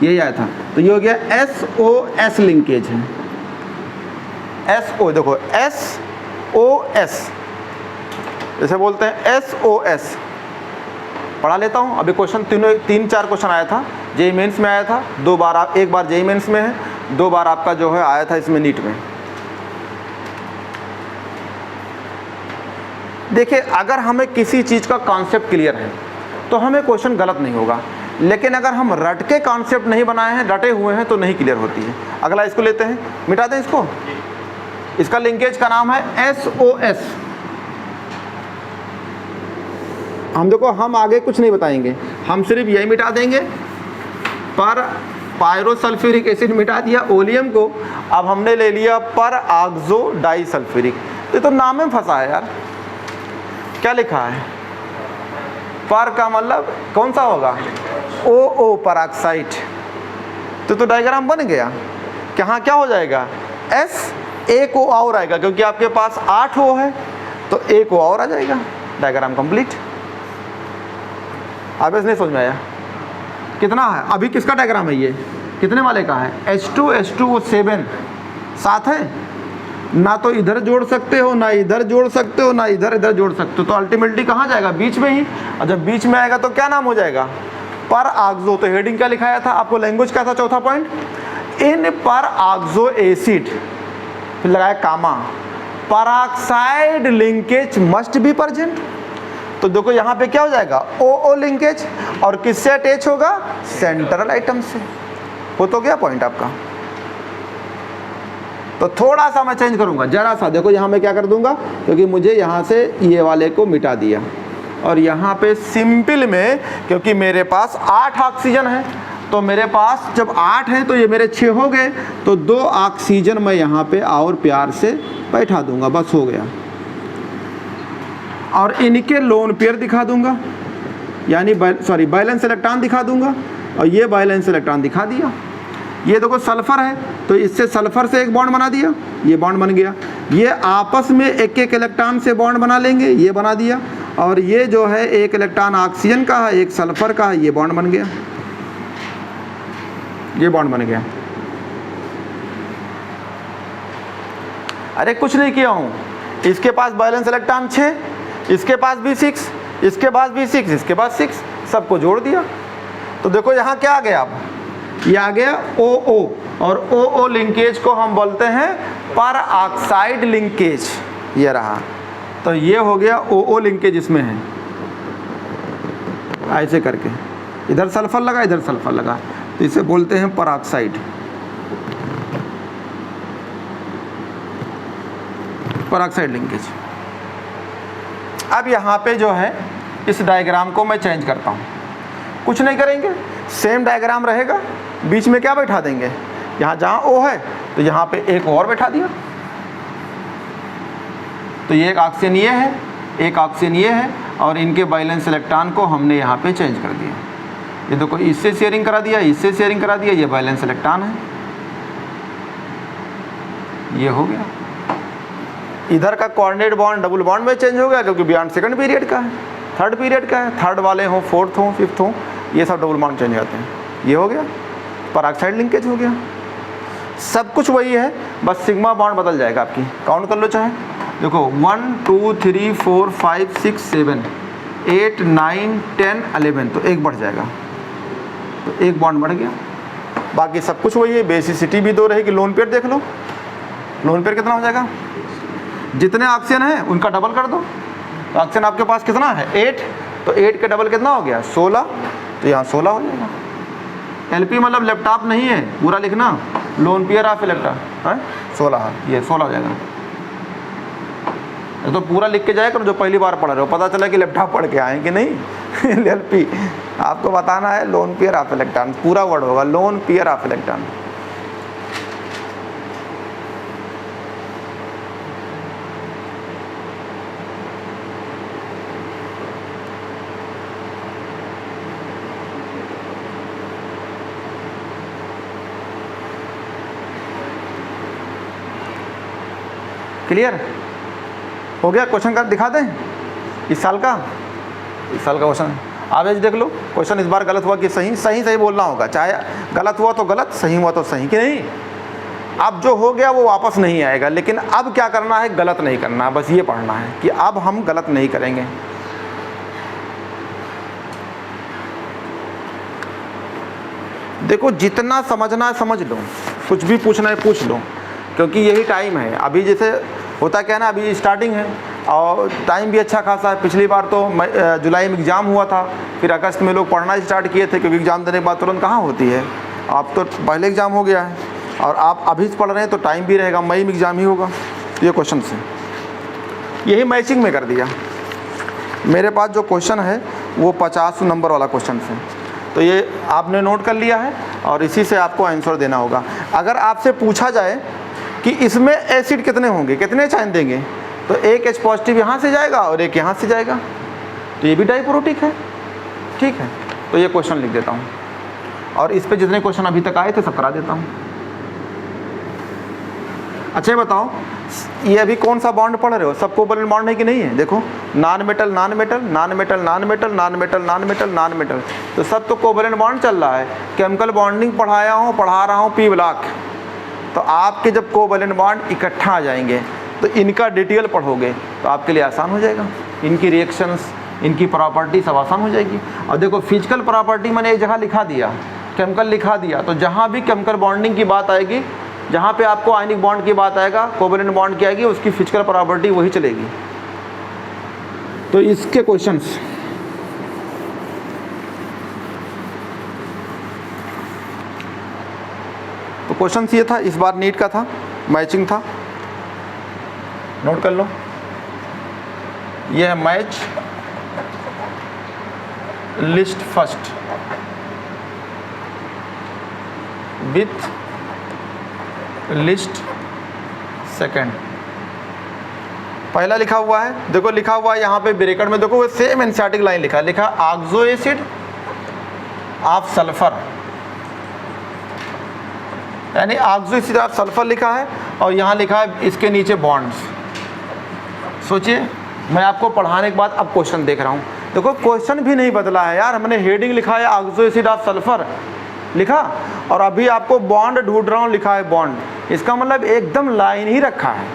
S1: यही आया था। तो ये हो गया SOS लिंकेज है। SO देखो, SOS जैसे बोलते हैं SOS। पढ़ा लेता हूँ अभी क्वेश्चन, 3-4 क्वेश्चन आया था, जेईई मेंस में आया था 2 बार, एक बार जेईई मेंस में है, 2 बार आपका जो है आया था इसमें नीट में। देखिए, अगर हमें किसी चीज़ का कॉन्सेप्ट क्लियर है तो हमें क्वेश्चन गलत नहीं होगा, लेकिन अगर हम रट के कॉन्सेप्ट नहीं बनाए हैं, रटे हुए हैं, तो नहीं क्लियर होती है। अगला इसको लेते हैं, मिटा दें इसको। इसका लिंकेज का नाम है SOS। हम देखो, हम आगे कुछ नहीं बताएंगे, हम सिर्फ यही मिटा देंगे। पर पायरोसल्फ्यूरिक एसिड मिटा दिया ओलियम को, अब हमने ले लिया पर ऑक्सो डाइसल्फ्यूरिक। ये तो नाम में फंसा है यार, क्या लिखा है? पर का मतलब कौन सा होगा? OO, peroxide. तो डायग्राम बन गया। यहाँ क्या हो जाएगा, S एक O और आएगा, क्योंकि आपके पास 8 O है तो एक O और आ जाएगा। Diagram complete. अब नहीं समझ में आया कितना है? अभी किसका डायग्राम है ये, कितने वाले का है? H2 H2 वो 7 साथ है ना, तो इधर जोड़ सकते हो ना इधर जोड़ सकते हो ना इधर इधर जोड़ सकते हो, तो अल्टीमेटली कहाँ जाएगा, बीच में ही। और जब बीच में आएगा तो क्या नाम हो जाएगा, पर ऑक्सो। तो हेडिंग क्या लिखाया था आपको, लैंग्वेज क्या था, चौथा पॉइंट, इन पर ऑक्सो एसिड, फिर लगाया comma, peroxide linkage must be present. तो देखो यहाँ पे क्या हो जाएगा, ओ लिंकेज, और किससे अटैच होगा, सेंट्रल आइटम से। वो तो गया पॉइंट आपका। तो थोड़ा सा मैं चेंज करूंगा, जरा सा देखो यहाँ मैं क्या कर दूंगा, क्योंकि मुझे यहाँ से ये वाले को मिटा दिया, और यहाँ पे सिंपल में, क्योंकि मेरे पास 8 ऑक्सीजन है, तो मेरे पास जब 8 है तो ये मेरे 6 हो गए, तो 2 ऑक्सीजन मैं यहाँ पे और प्यार से बैठा दूंगा, बस हो गया। और इनके लोन पेयर दिखा दूंगा, यानी बैलेंस इलेक्ट्रॉन दिखा दूंगा, और ये बैलेंस इलेक्ट्रॉन दिखा दिया। ये देखो सल्फर है तो इससे सल्फर से एक बॉन्ड बना दिया, ये बॉन्ड बन गया। ये आपस में एक एक इलेक्ट्रॉन से बॉन्ड बना लेंगे, ये बना दिया। और ये जो है एक इलेक्ट्रॉन ऑक्सीजन का है, एक सल्फर का है, ये बॉन्ड बन गया, ये बॉन्ड बन गया। अरे कुछ नहीं किया हूँ, इसके पास बैलेंस इलेक्ट्रॉन 6, इसके पास भी 6, इसके पास भी 6, इसके पास 6, सबको जोड़ दिया। तो देखो यहाँ क्या आ गया, अब ये आ गया OO, और OO लिंकेज को हम बोलते हैं पर ऑक्साइड लिंकेज, ये रहा। तो ये हो गया OO लिंकेज इसमें है, ऐसे करके इधर सल्फर लगा इधर सल्फर लगा, तो इसे बोलते हैं पर ऑक्साइड, पर ऑक्साइड लिंकेज। अब यहाँ पे जो है इस डायग्राम को मैं चेंज करता हूँ, कुछ नहीं करेंगे, सेम डायग्राम रहेगा, बीच में क्या बैठा देंगे, यहाँ जहाँ O है तो यहाँ पे एक और बैठा दिया। तो ये एक ऑक्सीजन ये है, एक ऑक्सीजन ये है, और इनके बैलेंस इलेक्ट्रॉन को हमने यहाँ पे चेंज कर दिया। ये देखो इससे शेयरिंग करा दिया, इससे शेयरिंग करा दिया, ये बैलेंस इलेक्ट्रॉन है, ये हो गया। इधर का कोऑर्डिनेट बॉन्ड डबल बॉन्ड में चेंज हो गया, क्योंकि बियॉन्ड सेकंड पीरियड का है, थर्ड पीरियड का है, थर्ड वाले हों, फोर्थ हों, फिफ्थ हों, ये सब डबल बॉन्ड चेंज होते हैं। ये हो गया, पर ऑक्साइड लिंकेज हो गया। सब कुछ वही है, बस सिग्मा बॉन्ड बदल जाएगा आपकी। काउंट कर लो चाहे, देखो 1 2 3 4 5 6 7 8 9 10 11, तो एक बढ़ जाएगा, तो एक बॉन्ड बढ़ गया। बाकी सब कुछ वही है, बेसिसिटी भी 2 रहेगी। लोन पेयर देख लो, लोन पेयर कितना हो जाएगा, जितने ऑक्सीजन है उनका डबल कर दो। तो ऑक्सीजन आपके पास कितना है 8, तो 8 के डबल कितना हो गया 16, तो यहाँ 16 हो जाएगा। LP मतलब लैपटॉप नहीं है, पूरा लिखना, लोन पेयर ऑफ इलेक्ट्रॉन है 16, ये 16 हो जाएगा। तो पूरा लिख के जाए करो, जो पहली बार पढ़ रहे हो, पता चला कि लैपटॉप पढ़ के आए कि नहीं। LP आपको बताना है, लोन पेयर ऑफ इलेक्ट्रॉन, पूरा वर्ड होगा, lone pair of electron. Clear हो गया? क्वेश्चन का दिखा दें, इस साल का क्वेश्चन आवेज देख लो। क्वेश्चन इस बार गलत हुआ कि सही, सही बोलना होगा, चाहे गलत हुआ तो गलत, सही हुआ तो सही, कि नहीं। अब जो हो गया वो वापस नहीं आएगा, लेकिन अब क्या करना है, गलत नहीं करना, बस ये पढ़ना है कि अब हम गलत नहीं करेंगे। देखो जितना समझना है समझ लो, कुछ भी पूछना है पूछ लो, क्योंकि यही टाइम है। अभी जैसे होता क्या है ना, अभी स्टार्टिंग है और टाइम भी अच्छा खासा है। पिछली बार तो जुलाई में एग्ज़ाम हुआ था, फिर अगस्त में लोग पढ़ना स्टार्ट किए थे, क्योंकि एग्ज़ाम देने के बाद तुरंत कहाँ होती है। आप तो पहले एग्ज़ाम हो गया है और आप अभी से पढ़ रहे हैं तो टाइम भी रहेगा, मई में एग्ज़ाम ही होगा। तो ये क्वेश्चन से यही मैचिंग में कर दिया। मेरे पास जो क्वेश्चन है वो 50 नंबर वाला क्वेश्चन है, तो ये आपने नोट कर लिया है और इसी से आपको आंसर देना होगा। अगर आपसे पूछा जाए कि इसमें एसिड कितने होंगे, कितने चाइन देंगे, तो एक H पॉजिटिव यहाँ से जाएगा और एक यहाँ से जाएगा, तो ये भी डाइप्रोटिक है, ठीक है। तो ये क्वेश्चन लिख देता हूँ और इस पे जितने क्वेश्चन अभी तक आए थे सब करा देता हूँ। अच्छा ये बताओ, ये अभी कौन सा बॉन्ड पढ़ रहे हो? सब कोवैलेंट बॉन्ड है कि नहीं है? देखो, non metal non metal, non metal non metal, non metal non metal, non metal, तो सब तो कोवैलेंट बॉन्ड चल रहा है। केमिकल बॉन्डिंग पढ़ा रहा हूँ पी ब्लॉक। तो आपके जब कोवैलेंट बॉन्ड इकट्ठा आ जाएंगे तो इनका डिटेल पढ़ोगे तो आपके लिए आसान हो जाएगा। इनकी रिएक्शंस, इनकी प्रॉपर्टी सब आसान हो जाएगी। और देखो, फिजिकल प्रॉपर्टी मैंने एक जगह लिखा दिया, केमिकल लिखा दिया, तो जहाँ भी केमिकल बॉन्डिंग की बात आएगी, जहाँ पे आपको आयनिक बॉन्ड की बात आएगा, कोवैलेंट बॉन्ड की आएगी, उसकी फिजिकल प्रॉपर्टी वही चलेगी। तो इसके क्वेश्चंस तो क्वेश्चंस ये था, इस बार नीट का था, मैचिंग था, नोट कर लो। ये है match list first with list second. पहला लिखा हुआ है, देखो लिखा हुआ है यहाँ पे ब्रैकेट में, देखो वो सेम एनसीईआरटी लाइन लिखा है, लिखा ऑक्सो एसिड ऑफ सल्फर, यानी ऑक्सो एसिड ऑफ सल्फर लिखा है, और यहाँ लिखा है इसके नीचे बॉन्ड्स। सोचिए, मैं आपको पढ़ाने के बाद अब क्वेश्चन देख रहा हूँ, देखो क्वेश्चन भी नहीं बदला है यार, हमने हेडिंग लिखा है ऑक्सो एसिड ऑफ सल्फर लिखा, और अभी आपको बॉन्ड ढूंढ रहा हूँ लिखा है बॉन्ड। इसका मतलब एकदम लाइन ही रखा है,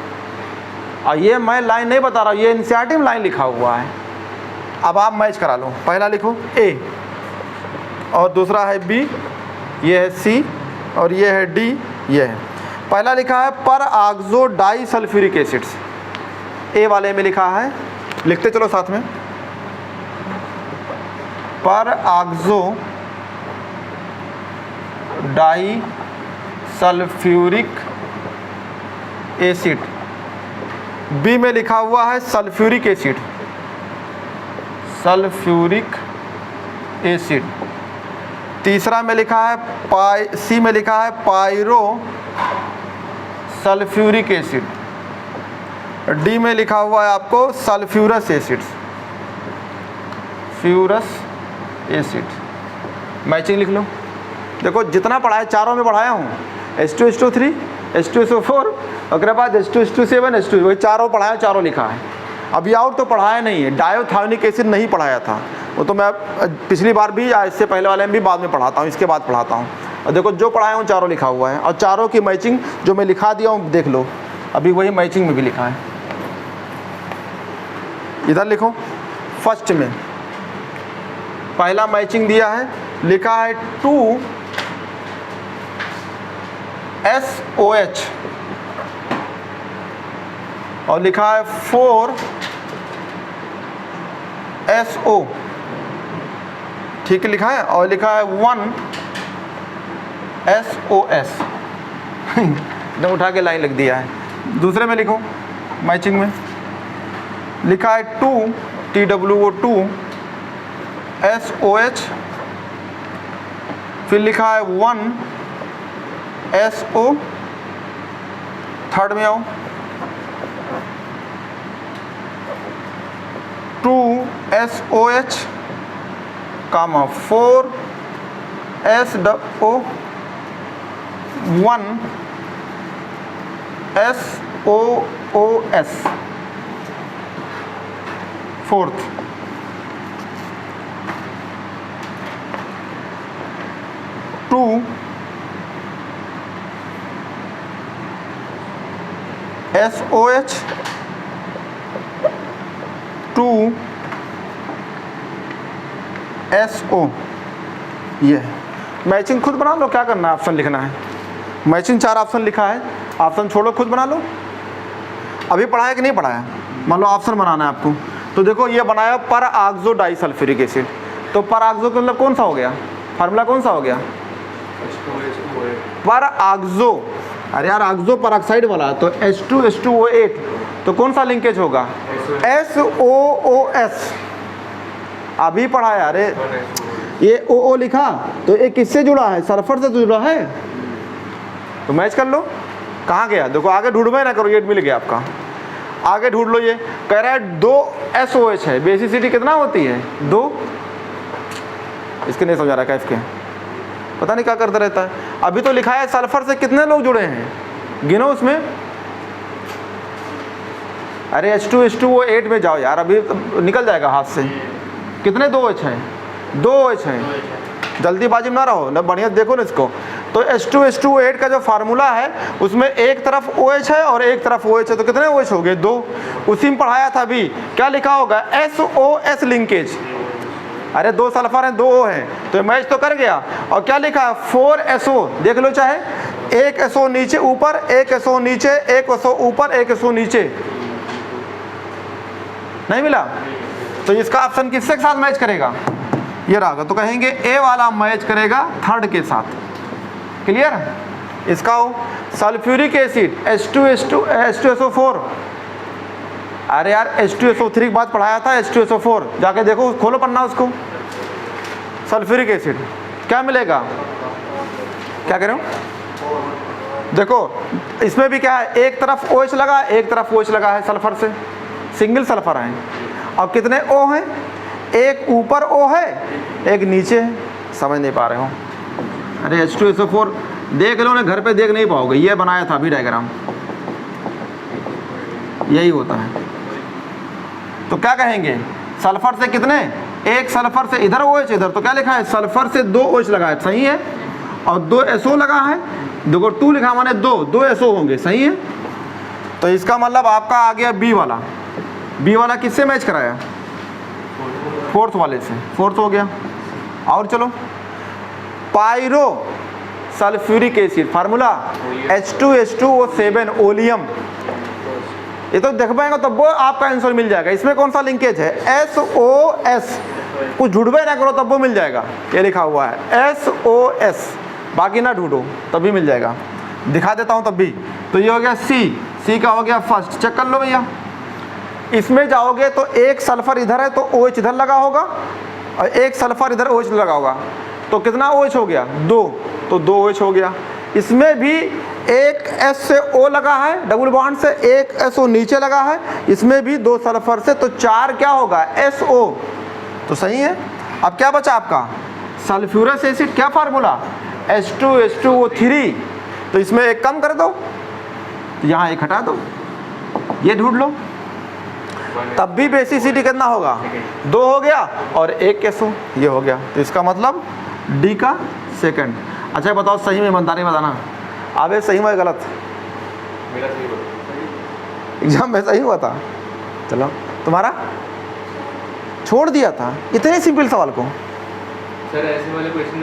S1: और ये मैं लाइन नहीं बता रहा हूँ, ये एनसीईआरटी में लाइन लिखा हुआ है। अब आप मैच करा लो, पहला लिखो ए, और दूसरा है बी, ये है सी, और ये है डी, ये है। पहला लिखा है per oxo di sulphuric acids, A वाले में लिखा है, लिखते चलो साथ में, per oxo di sulphuric acid. B में लिखा हुआ है सल्फ्यूरिक एसिड, सल्फ्यूरिक एसिड। तीसरा में लिखा है सी में लिखा है पायरो सल्फ्यूरिक एसिड। डी में लिखा हुआ है आपको सल्फ्यूरस एसिड, फ्यूरस एसिड। मैचिंग लिख लो। देखो जितना पढ़ाया चारों में पढ़ाया हूँ, H2SO3, H2SO4, उसके बाद H2SO7, H2, वही चारों पढ़ाया, चारों लिखा है। अभी और तो पढ़ाया नहीं है, डायोथायोनिक एसिड नहीं पढ़ाया था, वो तो मैं पिछली बार भी या इससे पहले वाले में भी बाद में पढ़ाता हूँ, इसके बाद पढ़ाता हूँ। और देखो जो पढ़ाया हूँ चारों लिखा हुआ है, और चारों की मैचिंग जो मैं लिखा दिया हूँ देख लो, अभी वही मैचिंग में भी लिखा है। इधर लिखो, फर्स्ट में पहला मैचिंग दिया है, लिखा है 2SOH, और लिखा है 4SO, ठीक लिखा है, और लिखा है 1SOS। एकदम उठा के लाइन लिख दिया है। दूसरे में लिखो, मैचिंग में लिखा है 2TWO2SOH, फिर लिखा है 1SO, थर्ड में आओ 2SOH, 4SO, 1SOOS, fourth. To SOH, 2SO, ये है। मैचिंग खुद बना लो, क्या करना है, ऑप्शन लिखना है। मैचिंग 4 ऑप्शन लिखा है, ऑप्शन छोड़ो, खुद बना लो। अभी पढ़ाया कि नहीं पढ़ाया, मान लो ऑप्शन बनाना है आपको। तो देखो ये बनाया पर ऑक्सो डाई सल्फ्यूरिक एसिड, तो पर ऑक्सो का मतलब कौन सा हो गया, फार्मूला कौन सा हो गया, पर ऑक्सो। अरे यार ऑक्सो पर ऑक्साइड वाला, तो H2H2O8, तो कौन सा लिंकेज होगा, SOOS। अभी पढ़ाया, अरे ये OO लिखा, तो ये किससे जुड़ा है, सल्फर से जुड़ा है, तो मैच कर लो। कहाँ गया, देखो आगे ढूंढवे ना करो, ये मिल गया आपका, आगे ढूंढ लो। ये कह रहा है 2SOH है, बेसिसिटी कितना होती है, 2। इसके नहीं समझा रहा है, इसके पता नहीं क्या करता रहता है। अभी तो लिखा है सल्फर से कितने लोग जुड़े हैं, गिनो उसमें, अरे H2 वो 8 में जाओ यार, अभी तो निकल जाएगा हाथ से। कितने 2 H हैं? 2 H हैं, जल्दीबाजी में ना रहो ना, बढ़िया देखो ना इसको। तो H2 का जो फार्मूला है उसमें एक तरफ OH है और एक तरफ OH है, तो कितने OH हो गए? 2। उसी में पढ़ाया था अभी, क्या लिखा होगा? SOS linkage. अरे 2 सल्फर हैं, 2 O हैं, तो मैच तो कर गया। और क्या लिखा है? 4SO, देख लो चाहे, एक SO नीचे ऊपर, एक SO नीचे, एक SO ऊपर, एक SO नीचे, नहीं मिला? तो इसका ऑप्शन किसके साथ मैच करेगा? ये रहा। तो कहेंगे ए वाला मैच करेगा थर्ड के साथ। क्लियर? इसका हो सल्फ्यूरिक एसिड H2SO4। अरे यार H2SO3 की बात पढ़ाया था, H2SO4 जाके देखो, खोलो पन्ना उसको। सल्फ्यूरिक एसिड क्या मिलेगा? क्या कह रहे हो? देखो इसमें भी क्या है, एक तरफ OH लगा है, एक तरफ OH लगा है सल्फर से, सिंगल सल्फर है। और कितने O हैं? एक ऊपर O है, एक नीचे है। समझ नहीं पा रहे हो? अरे H2SO4 देख लो ना, घर पे देख नहीं पाओगे, ये बनाया था अभी डायग्राम, यही होता है। तो क्या कहेंगे? सल्फर से कितने? एक सल्फर से इधर OH इधर, तो क्या लिखा है? सल्फर से 2 OH लगा है, सही है। और 2 SO लगा है, देखो 2 लिखा माने 2 SO होंगे, सही है। तो इसका मतलब आपका आ गया बी वाला। बी वाला किससे मैच कराया? फोर्थ वाले से, फोर्थ हो गया। और चलो, pyro sulphuric acid formula H2H2O7 oleum. ये तो देख पाएंगे तब वो आपका आंसर मिल जाएगा। इसमें कौन सा लिंकेज है? SOS। कुछ ढूंढबे ना करो तब वो मिल जाएगा, ये लिखा हुआ है SOS, बाकी ना ढूंढो तभी मिल जाएगा। दिखा देता हूँ तब भी। तो ये हो गया सी का हो गया फर्स्ट। चेक कर लो भैया, इसमें जाओगे तो एक सल्फर इधर है तो OH इधर लगा होगा, और एक सल्फर इधर OH लगा होगा, तो कितना OH हो गया? 2, तो 2 OH हो गया। इसमें भी एक S से O लगा है डबल बॉन्ड से, एक SO नीचे लगा है, इसमें भी 2 सल्फर से, तो 4 क्या होगा? SO। तो सही है। अब क्या बचा आपका? सल्फ्यूरस एसिड क्या फार्मूला? H2H2O3। तो इसमें एक कम कर दो, तो यहाँ एक हटा दो, ये ढूंढ लो, तब भी बेसिसिटी कितना होगा? 2 हो गया और एक SO, ये हो गया। तो इसका मतलब डी का सेकंड। अच्छा बताओ, सही में ईमानदारी बताना, आवे सही में गलत?
S2: मेरा सही हुआ,
S1: एग्जाम में सही हुआ था। चलो, तुम्हारा छोड़ दिया था इतने सिंपल सवाल को।
S2: सर ऐसे वाले क्वेश्चन